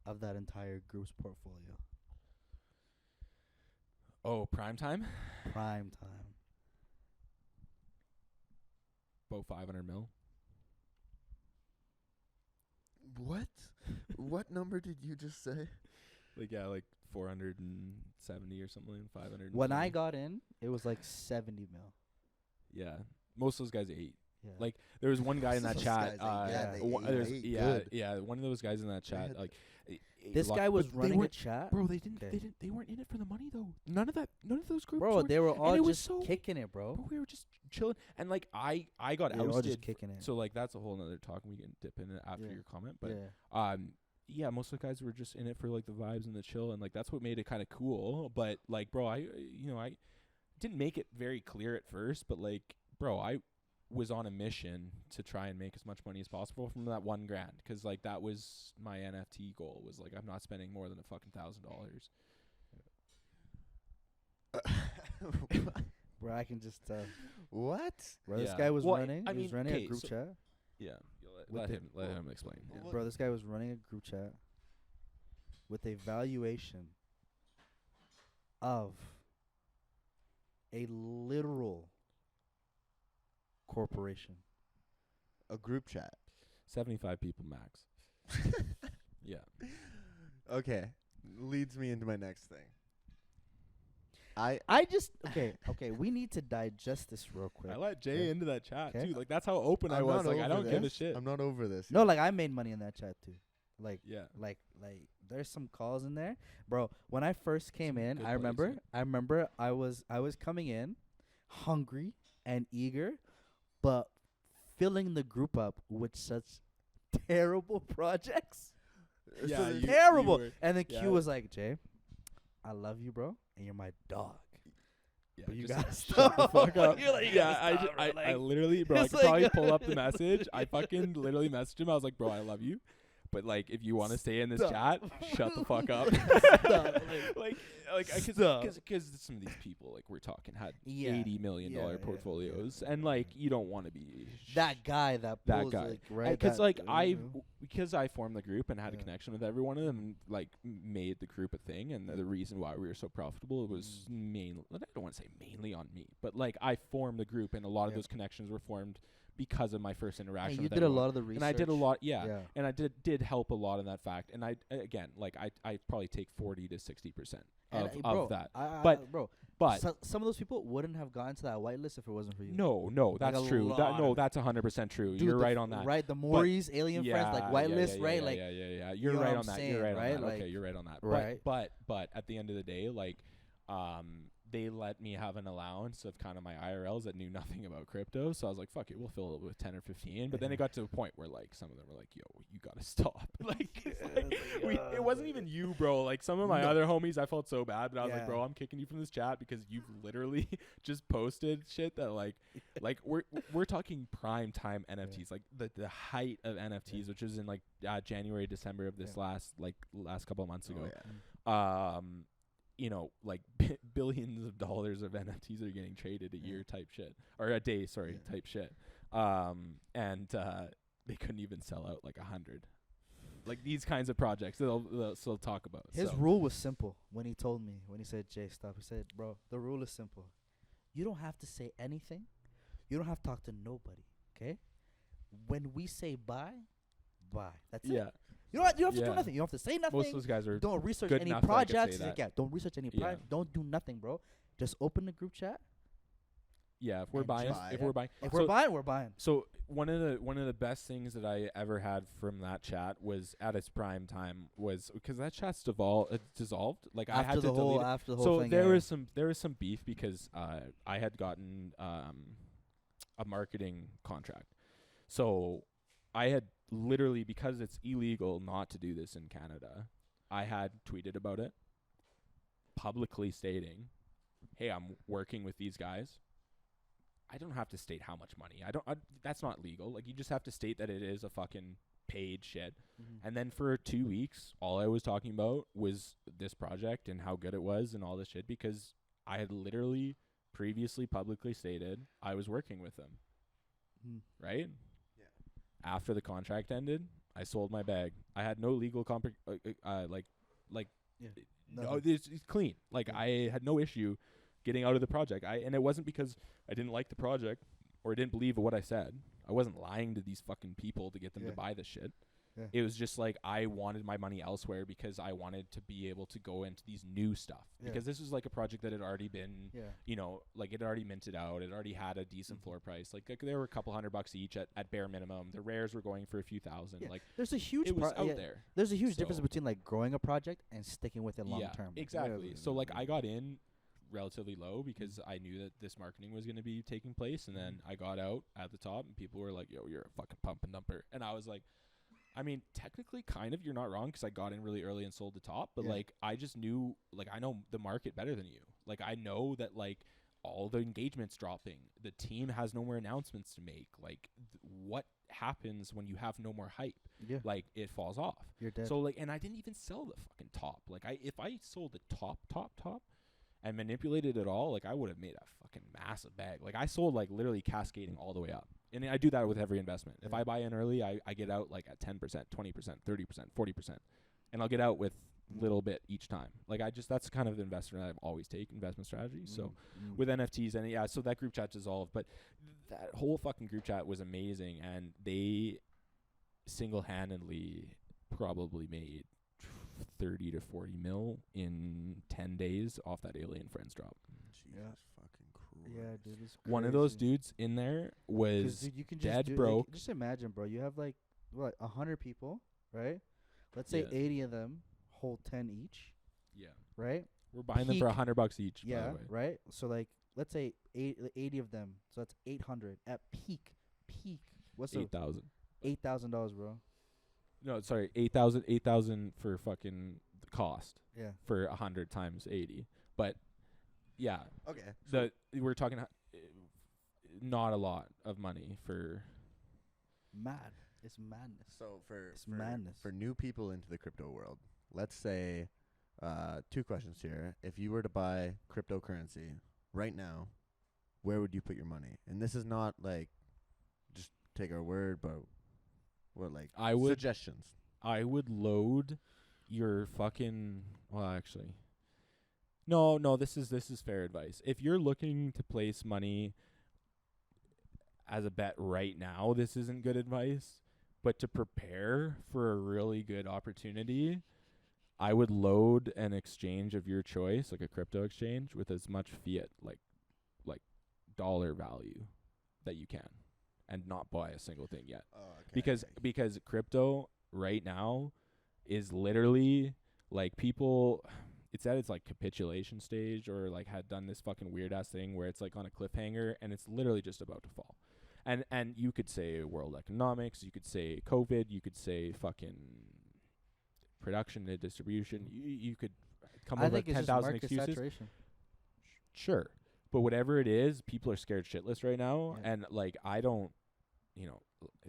of that entire group's portfolio?
Oh, prime time?
Prime time.
About 500 mil.
What? What number did you just say?
Like, yeah, like 470 or something, 500.
When I got in, it was like 70 mil.
Yeah. Most of those guys ate.
Yeah.
Like, there was one guy in that
Those
chat.
guys ate, yeah, they
one-
ate-
there's-
they ate
yeah,
good.
yeah. One of those guys in that chat,
had
like,
This guy was
but they
running a
weren't-
chat.
Bro, they didn't.
Okay.
They weren't in it for the money though. None of those groups.
Bro,
were,
they were
and
all
it was
just
so-
kicking it, bro.
Bro, we were just chilling, and like I got
They were all just
ousted.
kicking it.
So like that's a whole nother talk. We can dip in it after
Yeah.
your comment, but
yeah.
yeah, most of the guys were just in it for like the vibes and the chill, and like that's what made it kind of cool. But like, bro, I didn't make it very clear at first, but like, bro, I was on a mission to try and make as much money as possible from that $1,000, because like that was my NFT goal. Was like, I'm not spending more than a fucking $1,000.
Bro, I can just tell.
What?
Bro, this
Yeah.
guy was
Well,
running.
I
He was
mean,
running a
okay,
group
so-
chat.
Yeah,
With
let
the-
him explain. Yeah.
Well,
Bro, this guy was running a group chat with a valuation of a literal corporation.
A group chat.
75 people max. Yeah.
Okay. Leads me into my next thing. I
I just okay. We need to digest this real quick.
I let Jay
Okay.
into that chat
Okay.
too. Like that's how open I
I'm
was.
not
Like I
over
don't give a
this.
shit.
I'm not over this.
No, like I made money in that chat too. Like
Yeah.
like there's some calls in there, bro. When I first came
Some
in,
good
I
plays,
remember
yeah.
I was coming in hungry and eager, but filling the group up with such terrible projects.
Yeah,
So
you-
Terrible.
were-
And then
yeah.
Q was like, "Jay, I love you, bro, and you're my dog."
Yeah,
But you
just
gotta
shut the
stop.
fuck up.
You're like, you
Yeah,
gotta
I,
stop, bro,
I
like-
literally, bro, I
it's
could
like-
probably pull up the message. I fucking literally messaged him. I was like, bro, I love you, but like, if you want to stay in this chat, shut the fuck up.
Stop,
like,
Stop.
because some of these people, like we're talking, had
Yeah.
$80 million
Yeah,
portfolios,
yeah.
and like, you don't want to be
that guy that
that
pulls,
guy.
like, right?
Because
that-
like
you know.
because I formed the group and had a
Yeah.
connection with every one of them, and like made the group a thing, and the reason why we were so profitable was mainly, I don't want to say mainly on me, but like I formed the group, and a lot of
Yeah.
those connections were formed because of my first interaction.
And you
with
did a
everyone.
lot of the research.
And I did a lot, yeah.
Yeah.
And I did help a lot in that fact. And I again, like I probably take 40 to 60%
And,
of
bro,
that.
But bro,
But
some of those people wouldn't have gone to that whitelist if it wasn't for you.
no, that's
a
true.
lot of
That's 100% true.
Dude,
You're
the
right on that.
Right, the Maury's alien friends, like whitelist, right?
Yeah,
Like,
yeah.
you
You're
know
right
what
on
I'm
that.
saying,
You're right
right?
on that. Okay,
Like,
you're right on that.
right.
But at the end of the day, like, they let me have an allowance of kind of my IRLs that knew nothing about crypto. So I was like, fuck it, we'll fill it with 10 or 15. But then it got to a point where like some of them were like, yo, you gotta stop. It wasn't even you, bro. Like some of my other homies, I felt so bad, but I was like,
Yeah.
bro, I'm kicking you from this chat because you've literally just posted shit that like we're talking prime time NFTs, like the height of NFTs, which was in like January, December of this last couple of months ago. You know, like billions of dollars of NFTs are getting traded a year type shit, or a day, sorry, type shit. And they couldn't even sell out like 100. Like these kinds of projects they'll still talk about.
his
so.
rule was simple. When he told me, when he said, "Jay, stop," he said, "Bro, the rule is simple. You don't have to say anything. You don't have to talk to nobody. Okay? When we say bye, bye. That's
Yeah.
it. You don't have to
Yeah.
do nothing. You don't have to say nothing.
Most of those guys are
Don't research
good
any
enough that I could say
projects.
that.
Yeah, don't research any
Yeah.
projects. Don't do nothing, bro. Just open the group chat.
if we're
and
buying
try
if
it.
we're buying
If
so,
we're buying, we're buying.
So one of the best things that I ever had from that chat was at its prime time was because that chat's dissolved. Like I had to delete it.
After the whole
So
thing.
there
yeah.
was some beef because I had gotten a marketing contract. So I had literally, because it's illegal not to do this in Canada, I had tweeted about it, publicly stating, "Hey, I'm working with these guys. I don't have to state how much money. That's not legal. Like, you just have to state that it is a fucking paid shit.
Mm-hmm.
And then for 2 weeks, all I was talking about was this project and how good it was and all this shit, because I had literally previously publicly stated I was working with them.
Mm.
Right?
Yeah.
After the contract ended, I sold my bag. I had no legal no, it's clean. Like, I had no issue getting out of the project. And it wasn't because I didn't like the project or I didn't believe what I said. I wasn't lying to these fucking people to get them to buy this shit.
Yeah.
It was just like, I wanted my money elsewhere because I wanted to be able to go into these new stuff.
Yeah.
Because this was like a project that had already been,
Yeah.
you know, like, it already minted out. It already had a decent floor price. Like there were a couple $100 each at bare minimum. The rares were going for a few thousand.
Yeah.
Like,
There's a huge
it was out there.
There's a huge difference
So-
between like growing a project and sticking with it long term.
Exactly. So like, I got in relatively low because I knew that this marketing was going to be taking place, and then I got out at the top and people were like, yo, you're a fucking pump and dumper. And I was like, I mean, technically kind of, you're not wrong, because I got in really early and sold the top, but like, I just knew, like, I know the market better than you. Like, I know that, like, all the engagements dropping, the team has no more announcements to make. Like, what happens when you have no more hype?
Yeah.
Like, it falls off.
You're dead.
So like, and I didn't even sell the fucking top. Like, if I sold the top and manipulated it all, like, I would have made a fucking massive bag. Like, I sold like literally cascading all the way up. And I do that with every investment. If I buy in early, I get out like at 10%, 20%, 30%, 40%. And I'll get out with little bit each time. Like, that's kind of the investor that I've always taken, investment strategy. So with NFTs, and so that group chat dissolved, but that whole fucking group chat was amazing, and they single-handedly probably made 30 to 40 mil in 10 days off that Alien Friends drop.
Jesus fucking Christ.
Yeah, dude. It's crazy.
One of those dudes in there
'Cause,
was
dude, you can
dead
just
broke.
Just imagine, bro. You have like 100 people, right? Let's say
Yeah.
80 of them hold 10 each,
Yeah.
right?
We're buying them for $100 each, by
Yeah,
the way.
right. So like, let's say 80 of them. So that's 800 at peak. What's the
$8,000.
$8,000, bro?
No, sorry, 8,000 for fucking the cost
Yeah.
for 100 times 80. But yeah,
Okay.
we're talking not a lot of money for.
Mad. It's madness.
So
It's madness.
for new people into the crypto world, let's say, 2 questions here. If you were to buy cryptocurrency right now, where would you put your money? And this is not like just take our word, but what, like,
I would
suggestions.
I would load your fucking. Well, actually, no. This is fair advice. If you're looking to place money as a bet right now, this isn't good advice. But to prepare for a really good opportunity, I would load an exchange of your choice, like a crypto exchange, with as much fiat, like dollar value, that you can, and not buy a single thing yet.
Oh, okay.
Because crypto right now is literally like, people, it's at its like capitulation stage, or like had done this fucking weird ass thing where it's like on a cliffhanger and it's literally just about to fall. And you could say world economics, you could say COVID, you could say fucking production and distribution. You could come up with 10,000 excuses.
Saturation.
Sure. But whatever it is, people are scared shitless right now.
Yeah.
And like, I don't,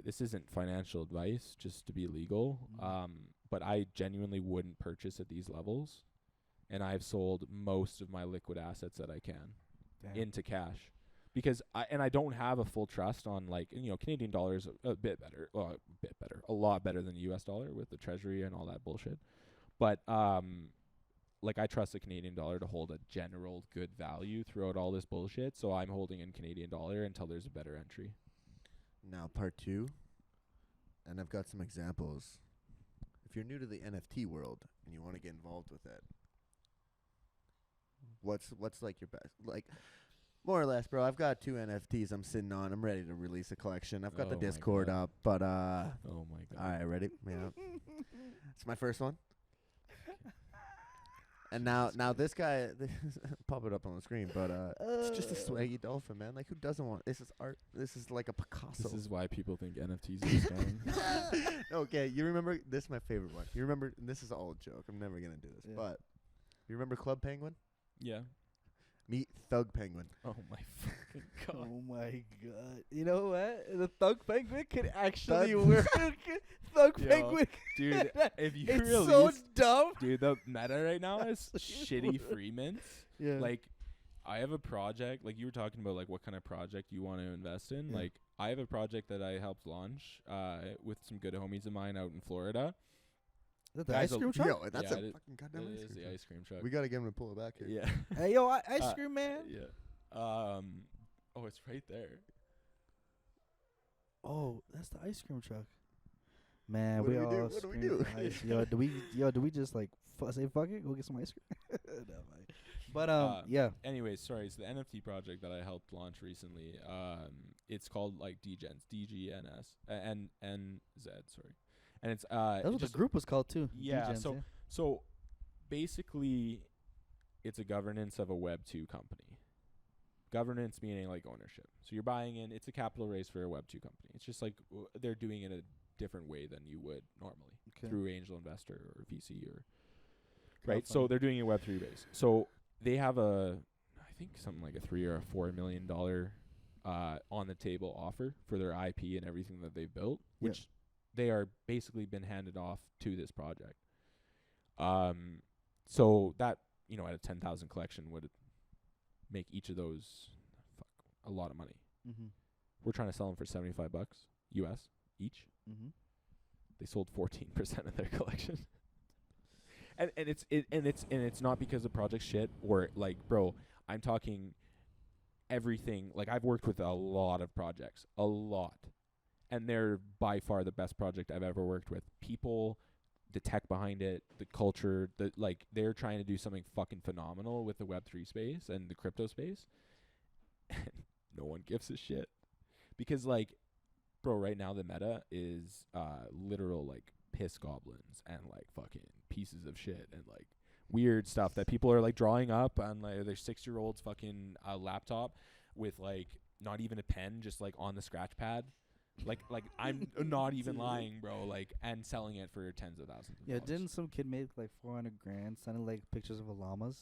this isn't financial advice, just to be legal. But I genuinely wouldn't purchase at these levels. And I've sold most of my liquid assets that I can into cash. Because I don't have a full trust on, like, Canadian dollar is a bit better, a lot better than the US dollar with the treasury and all that bullshit. But like, I trust the Canadian dollar to hold a general good value throughout all this bullshit. So I'm holding in Canadian dollar until there's a better entry.
Now, part 2, and I've got some examples. If you're new to the NFT world and you want to get involved with it, what's like your best, like, more or less, bro? I've got 2 NFTs I'm sitting on. I'm ready to release a collection. I've got the
Oh my
Discord
God.
up, but
Oh my God.
all right, ready? Yeah, it's my first one. And now this guy, pop it up on the screen, but it's just a swaggy dolphin, man. Like, who doesn't want? This is art. This is like a Picasso.
This is why people think NFTs are scam.
Okay, you remember? This is my favorite one. You remember? And this is all a joke. I'm never gonna do this,
Yeah.
but you remember Club Penguin?
Yeah.
Meet Thug Penguin.
Oh my fucking god.
Oh my god! You know what? The Thug Penguin could actually
Thug-
work. Thug
Yo,
Penguin,
Dude, if you
it's
release,
so dumb.
dude, the meta right now is
So
shitty free mints.
Yeah.
Like, I have a project, like you were talking about, like what kind of project you want to invest in.
Yeah.
Like, I have a project that I helped launch with some good homies of mine out in Florida.
Is that the
Guys,
ice cream truck?
Yo, that's
Yeah,
a
it
fucking goddamn
It
ice
is
cream
the
truck.
ice cream truck.
We gotta get him to pull it back here.
Yeah.
Hey, yo, ice cream man.
Yeah. Oh, it's right there.
Oh, that's the ice cream truck. Man,
What
we
do we
all
do? What do we
scream
do?
for ice. Do we just like say fuck it, go get some ice cream? No, man. But yeah.
Anyways, sorry. So the NFT project that I helped launch recently, it's called like DGNS, DGNS, NZ, sorry, and it's
That's what the
just
group was called too.
yeah.
DGens,
So basically, it's a governance of a Web2 company. Governance meaning like ownership. So you're buying in. It's a capital raise for a Web2 company. It's just like they're doing it a different way than you would normally through angel investor or VC or right. So they're doing a Web3 base. So they have I think something like a $3 or a $4 million on the table offer for their IP and everything that they've built, which they are basically been handed off to this project. So that, you know, at a 10,000 collection would make each of those a lot of money.
Mm-hmm.
We're trying to sell them for $75 US each.
Mm-hmm.
They sold 14% of their collection. And it's not because the project's shit or like, bro, I'm talking everything. Like, I've worked with a lot of projects, a lot, and they're by far the best project I've ever worked with. People, the tech behind it, the culture, they're trying to do something fucking phenomenal with the Web3 space and the crypto space. And no one gives a shit because, like, bro, right now the meta is literal like piss goblins and like fucking pieces of shit and like weird stuff that people are like drawing up on like their 6-year-old's fucking laptop with like not even a pen, just like on the scratch pad. Like I'm not even lying, bro. Like, and selling it for tens of thousands of
Yeah,
dollars.
didn't some kid make like 400 grand selling like pictures of llamas?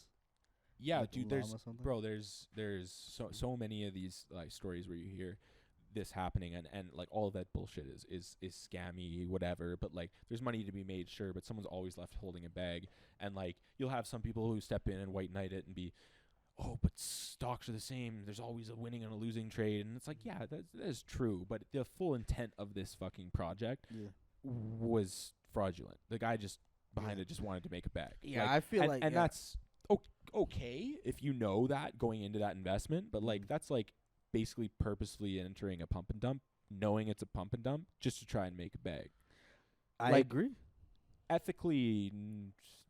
Yeah,
Like
dude.
llama something?
There's so many of these like stories where you hear this happening and like all of that bullshit is scammy, whatever, but like there's money to be made, sure, but someone's always left holding a bag. And like you'll have some people who step in and white knight it and be, oh, but stocks are the same, there's always a winning and a losing trade. And it's like, yeah, that is true, but the full intent of this fucking project was fraudulent. The guy just behind it just wanted to make a bag.
Yeah, I feel like
and that's okay if you know that going into that investment, but like that's like basically purposefully entering a pump and dump, knowing it's a pump and dump just to try and make a bag.
I
like,
agree.
Ethically,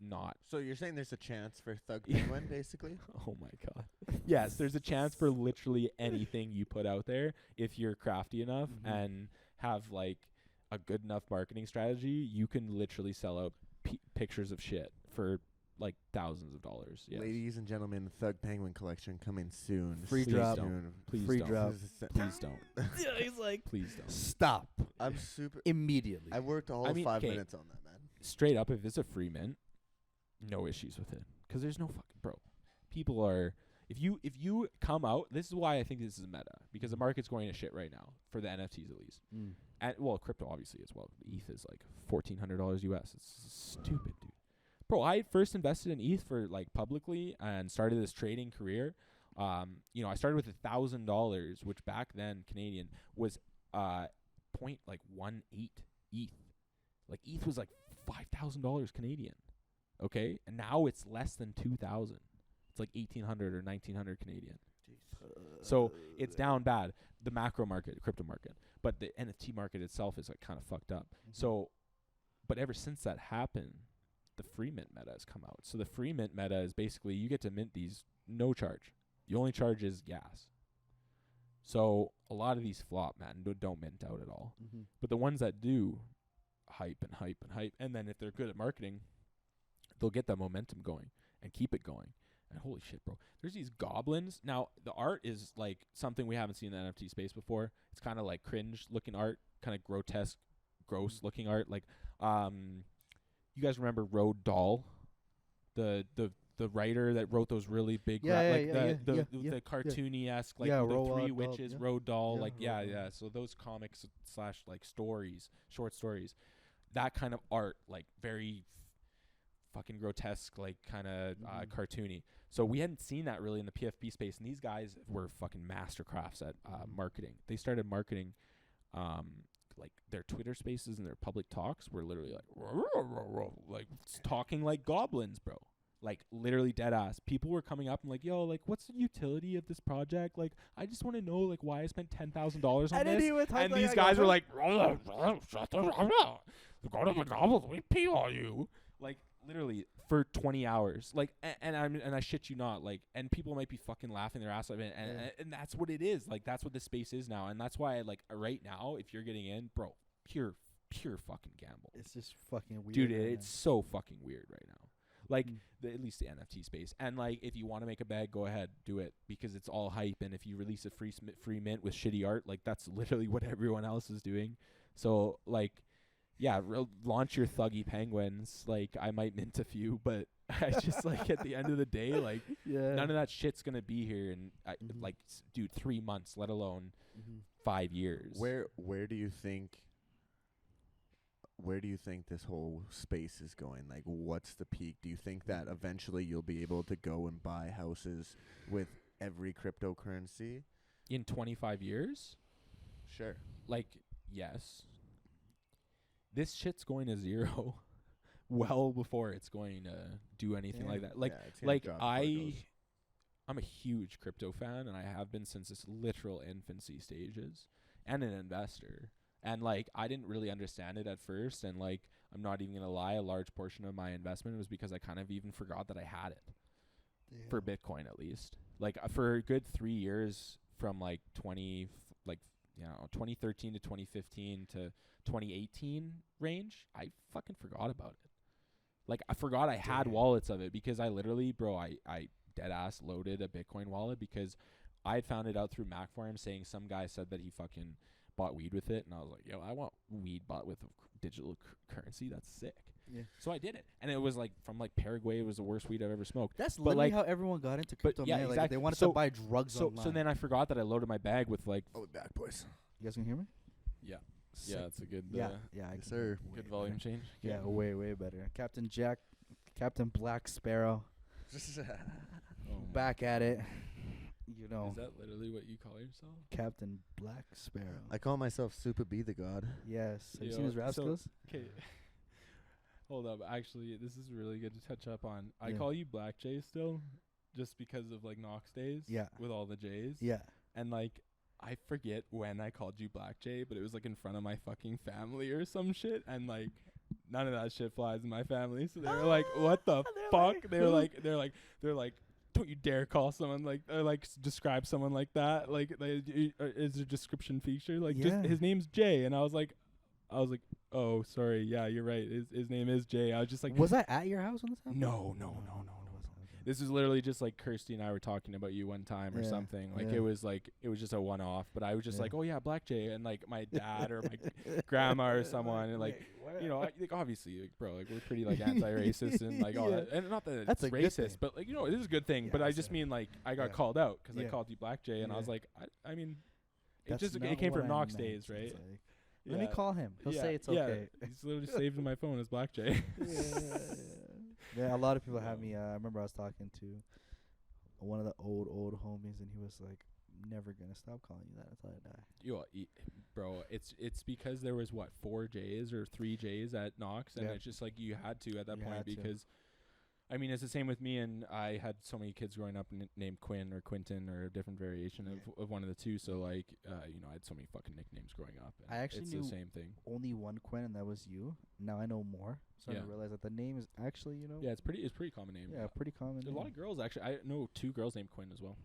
not.
So you're saying there's a chance for Thug Penguin, basically?
Oh my god. Yes, there's a chance for literally anything you put out there if you're crafty enough and have like a good enough marketing strategy. You can literally sell out pictures of shit for like thousands of dollars. Yes.
Ladies and gentlemen, Thug Penguin collection coming soon.
Free
Stay
drop.
tuned.
Please
Free
don't.
drop.
Please don't.
Yeah, he's like,
Please don't.
stop
I'm super.
immediately.
I worked all
I mean,
5
'kay.
minutes on that, man.
Straight up, if it's a free mint, no issues with it. 'Cause there's no fucking, bro. People are, if you come out, this is why I think this is meta, because the market's going to shit right now for the NFTs at least. And well, crypto obviously as well. ETH is like $1,400 US. It's stupid, dude. Bro, I first invested in ETH for like publicly and started this trading career. You know, I started with $1,000, which back then Canadian was 0.18 ETH. Like ETH was like $5,000 Canadian. Okay, and now it's less than 2,000. It's like 1,800 or 1,900 Canadian. So it's down bad. The macro market, crypto market, but the NFT market itself is like kind of fucked up. So, but ever since that happened, the free mint meta has come out. So the free mint meta is basically you get to mint these no charge. The only charge is gas. So a lot of these flop, man. Don't mint out at all. But the ones that do, hype and hype and hype, and then if they're good at marketing, they'll get that momentum going and keep it going. And holy shit, bro. There's these goblins. Now, the art is like something we haven't seen in the NFT space before. It's kind of like cringe looking art, kind of grotesque, gross looking art. Like, you guys remember Road Doll? The the writer that wrote those really big the cartoony-esque like the
Roald
Three
Dahl,
Witches, Roald Dahl,
Yeah,
like
Roald Dahl.
so those comics / like stories, short stories, that kind of art, like very fucking grotesque, like kind of cartoony. So we hadn't seen that really in the PFP space, and these guys were fucking mastercrafts at marketing. They started marketing like their Twitter spaces and their public talks were literally like talking like goblins, bro. Like literally dead ass. People were coming up and like, yo, like what's the utility of this project? Like I just want to know like why I spent $10,000 on this. And these guys were like, shut the go to the goblins, we pee on you. Like literally for 20 hours. Like and I shit you not, like, and people might be fucking laughing their ass off, and that's what it is. Like that's what the space is now. And that's why like right now, if you're getting in, bro, pure fucking gamble.
It's just fucking weird.
Dude, it's so fucking weird right now. Like at least the NFT space. And like if you want to make a bag, go ahead, do it, because it's all hype. And if you release a free mint with shitty art, like that's literally what everyone else is doing. So like, yeah, launch your thuggy penguins. Like I might mint a few, but I just like at the end of the day, like none of that shit's gonna be here in like, dude, 3 months, let alone 5 years.
Where do you think this whole space is going? Like, what's the peak? Do you think that eventually you'll be able to go and buy houses with every cryptocurrency
in 25 years?
Sure.
Like, yes. This shit's going to zero well before it's going to do anything like that. Like, I'm a huge crypto fan, and I have been since its literal infancy stages, and an investor. And like, I didn't really understand it at first, and like, I'm not even gonna lie, a large portion of my investment was because I kind of even forgot that I had it. For Bitcoin, at least. Like for a good 3 years, from like 2013 to 2015 to 2018 range, I fucking forgot about it. Like I forgot I had wallets of it, because I literally, bro, I dead ass loaded a Bitcoin wallet because I had found it out through Mac Forum, saying some guy said that he fucking bought weed with it, and I was like, yo, I want weed bought with digital currency. That's sick. Yeah. So I did it, and it was like from like Paraguay. It was the worst weed I've ever smoked.
That's literally how everyone got into crypto.
Yeah,
man.
exactly.
Like they wanted to buy drugs online.
So then I forgot that I loaded my bag with like.
Oh, back, boys.
You guys can hear me?
Yeah. Sick. Yeah, it's a good.
Yes,
sir.
Good volume change.
Yeah, way better. Captain Black Sparrow. Back at it. You know.
Is that literally what you call yourself?
Captain Black Sparrow.
I call myself Super B the God.
Yes. Have you seen his rap skills?
Okay. Hold up. Actually, this is really good to touch up on. I call you Black J still, just because of like Knox days.
Yeah.
With all the J's.
Yeah.
And like, I forget when I called you Black J, but it was like in front of my fucking family or some shit, and like none of that shit flies in my family. So they were like, "What the fuck?" They're like, "Don't you dare call someone like describe someone like that. Like is a description feature like just his name's Jay." And I was like, "Oh, sorry. Yeah, you're right. His name is Jay." I was just like,
"Was I at your house when this happened?"
No. This is literally just like Kirsty and I were talking about you one time or something. Like it was just a one-off. But I was just like, "Oh yeah, Black Jay," and like my dad or my grandma or someone, and like you know, like obviously, like, bro, like we're pretty like anti-racist and like all that. And not that it's racist, but like, you know, it is a good thing. But I just mean like I got called out because I called you Black Jay, and I was like, I mean, it came from Knox days, right?
Like, let me call him. He'll say it's okay.
He's literally saved in my phone as Black Jay.
Yeah, a lot of people have me. I remember I was talking to one of the old homies, and he was like, "Never gonna stop calling you that until I die."
Bro, it's because there was 4 J's or 3 J's at Knox, and it's just like you had to at that point because. I mean, it's the same with me, and I had so many kids growing up named Quinn or Quentin or a different variation of one of the two. So, like, you know, I had so many fucking nicknames growing up. And
I actually knew
the same thing.
Only one Quinn, and that was you. Now I know more. So I realize that the name is actually, you know.
Yeah, it's pretty common name.
Yeah, pretty common.
There's a lot of girls actually. I know 2 girls named Quinn as well.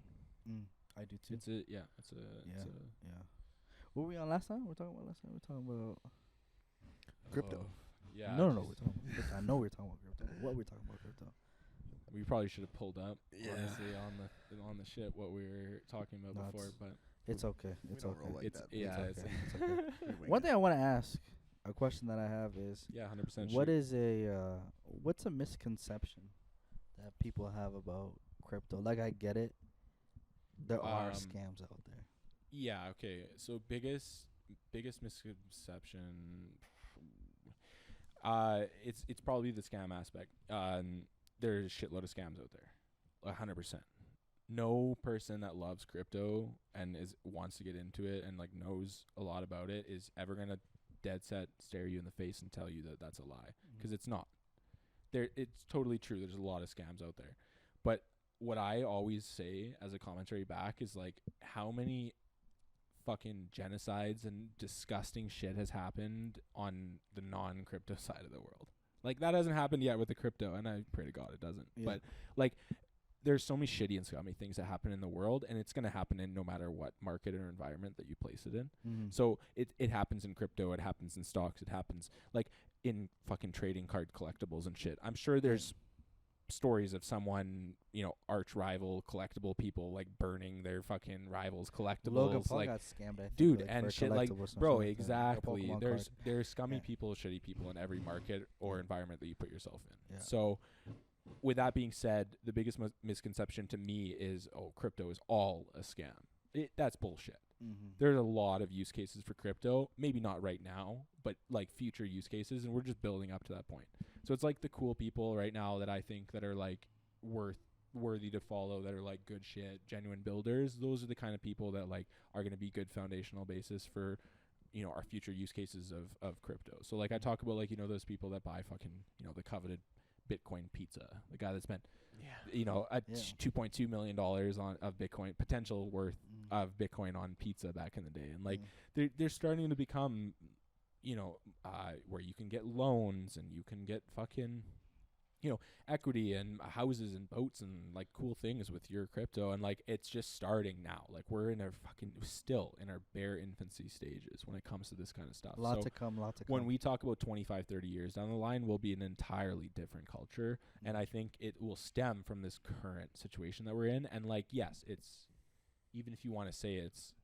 I do too.
Yeah.
What were we on last time? We're talking about
crypto.
Yeah.
No. We're talking about crypto. I know we're talking about crypto. What we're talking about crypto.
We probably should have pulled up, honestly, on the shit what we were talking about before, but
it's okay. It's okay.
It's
okay. One thing I want to ask, a question that I have is,
100%.
what's a misconception that people have about crypto? Like, I get it. There are
Um,
scams out there.
Yeah. Okay. So biggest misconception. It's probably the scam aspect. There's a shitload of scams out there, 100%. No person that loves crypto and wants to get into it and like knows a lot about it is ever gonna dead set stare you in the face and tell you that that's a lie, because it's not. It's totally true. There's a lot of scams out there, but what I always say as a commentary back is like, how many fucking genocides and disgusting shit has happened on the non-crypto side of the world? Like, that hasn't happened yet with the crypto, and I pray to God it doesn't.
Yeah.
But like, there's so many shitty and scummy things that happen in the world, and it's gonna happen in no matter what market or environment that you place it in. So it happens in crypto, it happens in stocks, it happens like in fucking trading card collectibles and shit. I'm sure there's stories of someone, arch rival collectible people like burning their fucking rivals collectibles.
Logan Paul
like,
got scammed, I think,
dude,
like,
and
for
shit like,
collectibles or something
bro,
like that.
exactly.
Pokemon
There's
card.
scummy
Yeah.
people, shitty people in every market or environment that you put yourself in.
Yeah.
So with that being said, the biggest misconception to me is, crypto is all a scam. That's bullshit. There's a lot of use cases for crypto, maybe not right now, but like future use cases, and we're just building up to that point. So it's like the cool people right now that I think that are like worthy to follow, that are like good shit, genuine builders. Those are the kind of people that like are going to be good foundational basis for our future use cases of crypto. So like I talk about like those people that buy fucking the coveted Bitcoin pizza, the guy that spent $2.2 million of Bitcoin potential worth of Bitcoin on pizza back in the day, and like they're starting to become where you can get loans and you can get fucking equity and houses and boats and like cool things with your crypto, and like it's just starting now. Like we're still in our bare infancy stages when it comes to this kind of stuff.
Lot to come.
When we talk about 25, 30 years down the line, we'll be an entirely different culture, and I think it will stem from this current situation that we're in. And like, yes, it's, even if you want to say it's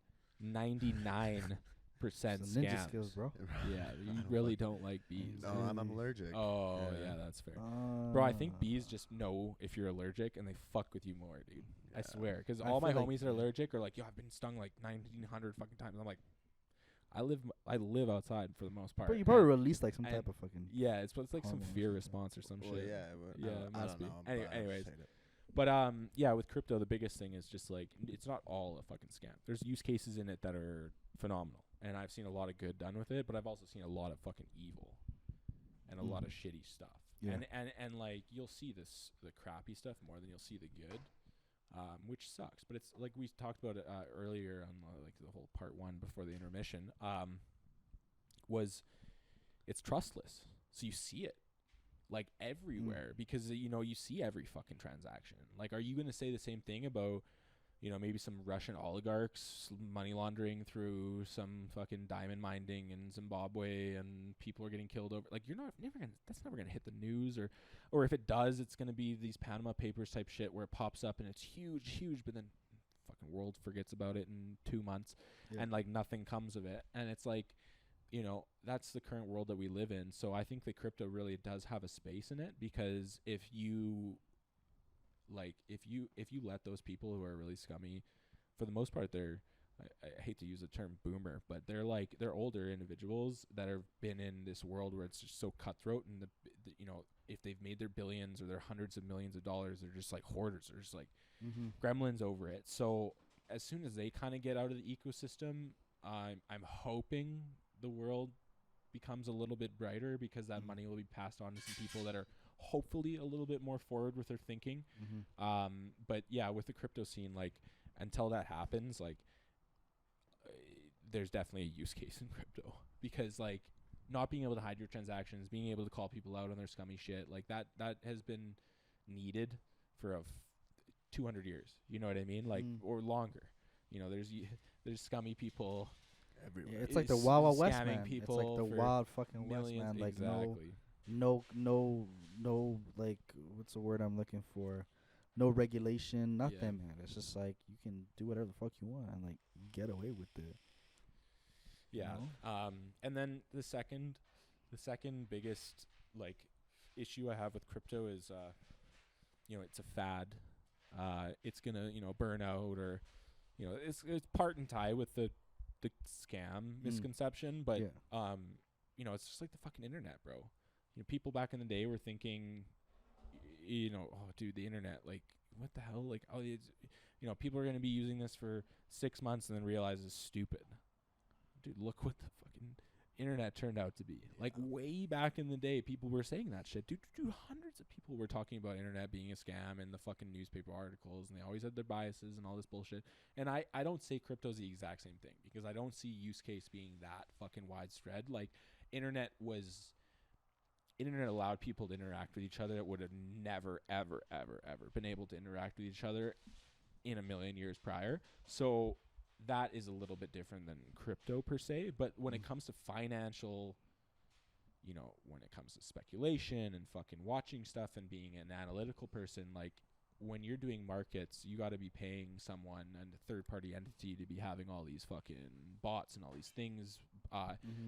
99%
ninja
scams.
skills, bro.
Yeah, you really don't like bees.
No, I'm allergic.
Oh, yeah, that's fair. Bro, I think bees just know if you're allergic and they fuck with you more, dude. I swear. Because all my homies that are allergic are like, yo, I've been stung like 1,900 fucking times. I'm like, I live outside for the most part.
But you probably released like some type of fucking.
Yeah, it's like some
hormones
fear
or
response or some
Well,
shit.
yeah,
Yeah, it
I
must
don't
be.
know. but I just
Anyways.
hate it.
But yeah, with crypto, the biggest thing is just like, it's not all a fucking scam. There's use cases in it that are phenomenal, and I've seen a lot of good done with it, but I've also seen a lot of fucking evil and a lot of shitty stuff.
Yeah.
And like, you'll see the crappy stuff more than you'll see the good, which sucks. But it's like we talked about it earlier on like the whole part one before the intermission. It's trustless, so you see it like everywhere because you see every fucking transaction. Like, are you going to say the same thing about maybe some Russian oligarchs money laundering through some fucking diamond mining in Zimbabwe and people are getting killed over? Like, that's never gonna hit the news, or if it does, it's gonna be these Panama Papers type shit where it pops up and it's huge, but then fucking world forgets about it in 2 months and like nothing comes of it. And it's like, that's the current world that we live in. So I think that crypto really does have a space in it, because if you let those people who are really scummy, for the most part, I hate to use the term boomer, but they're older individuals that have been in this world where it's just so cutthroat, and if they've made their billions or their hundreds of millions of dollars, they're just like hoarders. They're just like gremlins over it. So as soon as they kind of get out of the ecosystem, I'm hoping the world becomes a little bit brighter, because that money will be passed on to some people that are hopefully a little bit more forward with their thinking. But yeah, with the crypto scene, like, until that happens, like, there's definitely a use case in crypto, because like not being able to hide your transactions, being able to call people out on their scummy shit, like that has been needed for 200 years. You know what I mean? Like, or longer. There's scummy people
everywhere. It's like the Wild Wild West, man. It's like the
for
wild fucking West,
millions.
man. Like
Exactly.
no, like, what's the word I'm looking for? No regulation, nothing,
Yeah.
man. It's just like you can do whatever the fuck you want and like get away with it.
Yeah. And then the second biggest like issue I have with crypto is it's a fad. It's gonna, burn out, or, it's part and tie with the scam misconception, but
Yeah.
it's just like the fucking internet, bro. People back in the day were thinking, oh, dude, the internet, like, what the hell? Like, oh, it's, people are gonna be using this for 6 months and then realize it's stupid. Dude, look what the fucking internet turned out to be. Like, way back in the day, people were saying that shit. Dude, hundreds of people were talking about internet being a scam in the fucking newspaper articles, and they always had their biases and all this bullshit. And I don't say crypto's the exact same thing, because I don't see use case being that fucking widespread. Like, internet allowed people to interact with each other that would have never, ever, ever, ever been able to interact with each other in a million years prior. So that is a little bit different than crypto per se. But when it comes to financial, when it comes to speculation and fucking watching stuff and being an analytical person, like, when you're doing markets, you got to be paying someone and a third-party entity to be having all these fucking bots and all these things,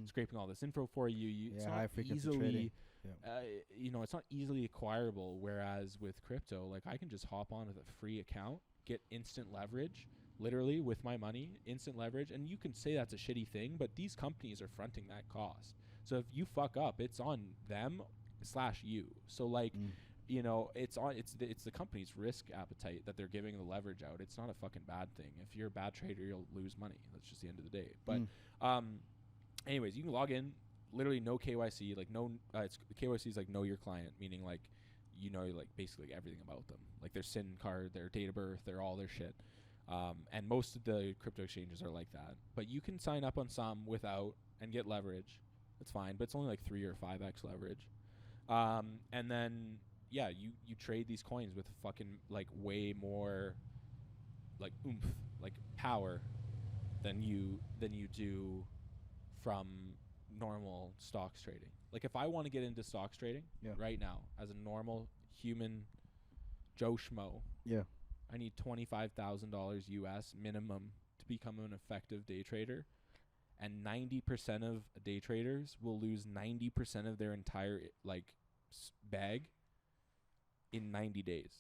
scraping all this info for you. It's not easily, it's not easily acquirable. Whereas with crypto, like, I can just hop on with a free account, get instant leverage, literally with my money, instant leverage. And you can say that's a shitty thing, but these companies are fronting that cost. So if you fuck up, it's on them/you. So, like, it's the company's risk appetite that they're giving the leverage out. It's not a fucking bad thing. If you're a bad trader, you'll lose money. That's just the end of the day. But anyways, you can log in, literally no KYC, like it's KYC is like know your client, meaning like like basically everything about them, like their SIN card, their date of birth, their all their shit. And most of the crypto exchanges are like that. But you can sign up on some without and get leverage. That's fine, but it's only like 3 or 5x leverage. And then you trade these coins with fucking like way more like oomph, like power than you do from normal stocks trading. Like, if I want to get into stocks trading right now as a normal human Joe Schmo, I need $25,000 US minimum to become an effective day trader. And 90% of day traders will lose 90% of their entire bag in 90 days.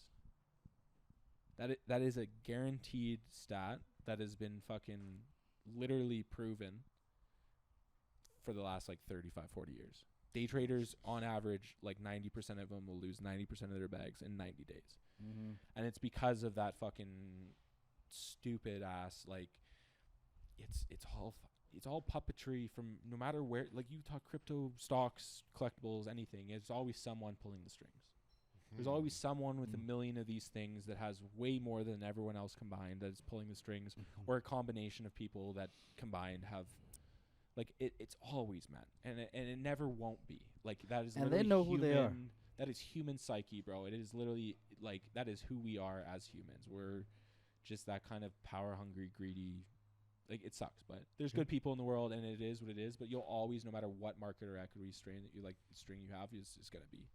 That is a guaranteed stat that has been fucking literally proven for the last 35, 40 years. Day traders, on average, 90% of them will lose 90% of their bags in 90 days.
Mm-hmm.
And it's because of that fucking stupid ass, it's all puppetry from no matter where, you talk crypto, stocks, collectibles, anything, it's always someone pulling the strings. There's always someone with a million of these things that has way more than everyone else combined that is pulling the strings, or a combination of people that combined have, it's always meant, and it never won't be. That is,
and they know who they are.
That is human psyche, bro. It is literally that is who we are as humans. We're just that kind of power hungry, greedy. It sucks, but there's good people in the world, and it is what it is. But you'll always, no matter what market or equity string that you have, is gonna be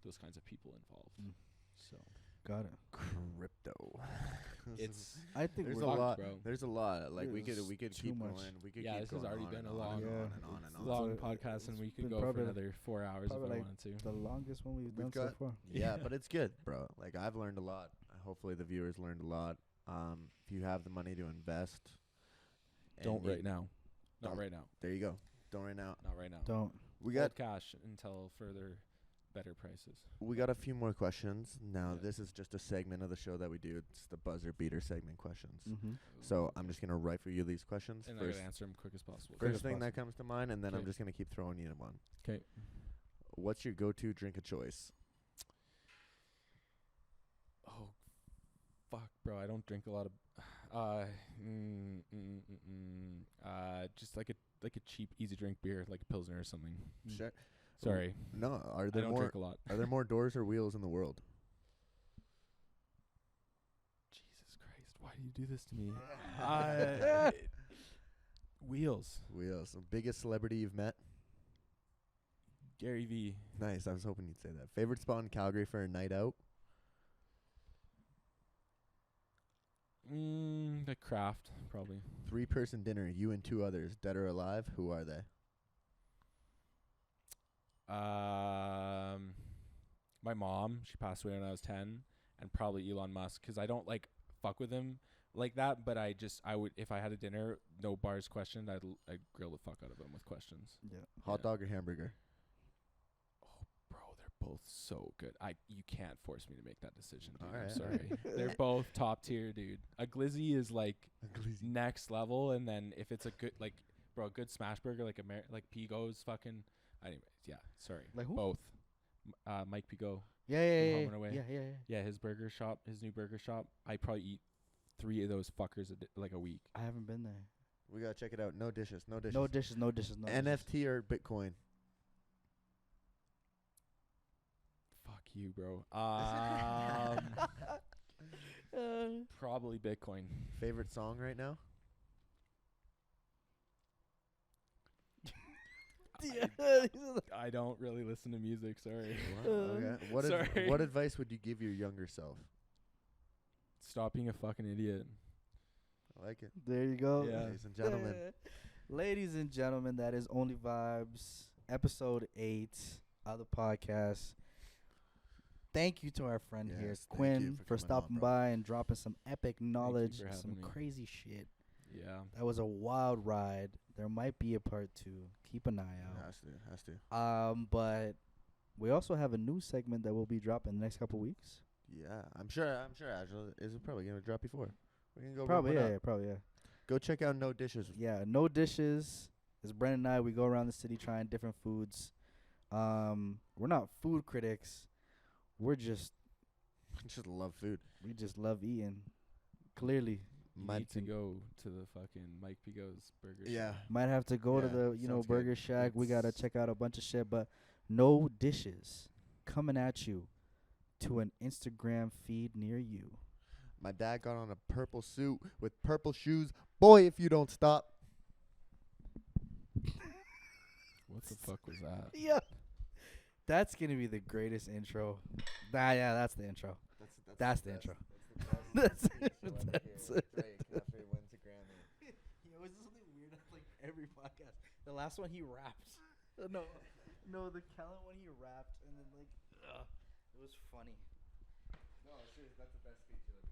those kinds of people involved. So
got it.
Crypto.
I think
there's
we're
a lot,
bro.
There's a lot. We could keep
much.
going. We could
keep
keep
this
going.
has already been a long,
long
podcast, and we could go for another 4 hours if I wanted to.
The longest one we've done so far.
Yeah, but it's good, bro. I've learned a lot. Hopefully the viewers learned a lot. If you have the money to invest,
don't right now. Not right now.
There you go. Don't right now.
Not right now.
Don't.
We got
cash until further better prices.
We got a few more questions. Now, this is just a segment of the show that we do. It's the buzzer beater segment questions.
Mm-hmm.
So I'm just going to write for you these questions.
And I'm going to answer them quick as possible.
First thing that comes to mind, and then I'm just going to keep throwing you one.
Okay.
What's your go-to drink of choice?
Oh, fuck, bro. I don't drink a lot of... just like a cheap, easy drink beer, like a Pilsner or something.
Sure.
Sorry.
No,
I don't drink a lot.
Are there more doors or wheels in the world?
Jesus Christ, why do you do this to me? Wheels.
Wheels. Biggest celebrity you've met?
Gary Vee.
Nice. I was hoping you'd say that. Favorite spot in Calgary for a night out?
The Craft, probably.
3-person dinner, you and 2 others, dead or alive. Who are they?
my mom. She passed away when I was 10, and probably Elon Musk, because I don't like fuck with him like that. But I would, if I had a dinner, no bars questioned, I'd grill the fuck out of him with questions.
Yeah.
Hot dog or hamburger?
Bro, they're both so good. You can't force me to make that decision, dude.
All right,
I'm sorry. They're both top tier, dude. A glizzy is like next level, and then if it's a good a good smash burger like Pigo's fucking. Anyways, yeah. Sorry.
Like who?
Both. Mike Pigo.
Yeah.
Home and Away.
Yeah.
Yeah, his burger shop, his new burger shop. I probably eat 3 of those fuckers a week.
I haven't been there.
We gotta check it out. No dishes.
No dishes.
NFT or Bitcoin?
Fuck you, bro. Probably Bitcoin.
Favorite song right now?
I don't really listen to music. Sorry.
Okay. What advice would you give your younger self?
Stop being a fucking idiot.
I like it.
There you go.
Yeah.
Ladies and gentlemen.
Ladies and gentlemen, that is OnlyVibes, episode 8 of the podcast. Thank you to our friend here, Quinn, for stopping by and dropping some epic knowledge, some crazy shit.
Yeah.
That was a wild ride. There might be a part 2. Keep an eye out.
Has to.
But we also have a new segment that will be dropping in the next couple weeks.
Yeah, I'm sure Angela is probably gonna drop before. We can go.
Probably, yeah.
Go check out No Dishes.
Yeah, No Dishes. It's Brandon and I. We go around the city trying different foods. We're not food critics. We're just
love food.
We just love eating. Clearly.
You need to go to the fucking Mike Pigo's burger
shack.
Might have to go to the burger shack. We gotta check out a bunch of shit, but No Dishes coming at you to an Instagram feed near you.
My dad got on a purple suit with purple shoes. Boy, if you don't stop.
What the fuck was that?
Yeah. That's going to be the greatest intro. That's the intro. That's the intro. That's it.
Cafe wins a Grammy.
He always does something weird at like every podcast. The last one he rapped. No, the Kellen one he rapped and then it was funny.
No, seriously, that's the best speech of the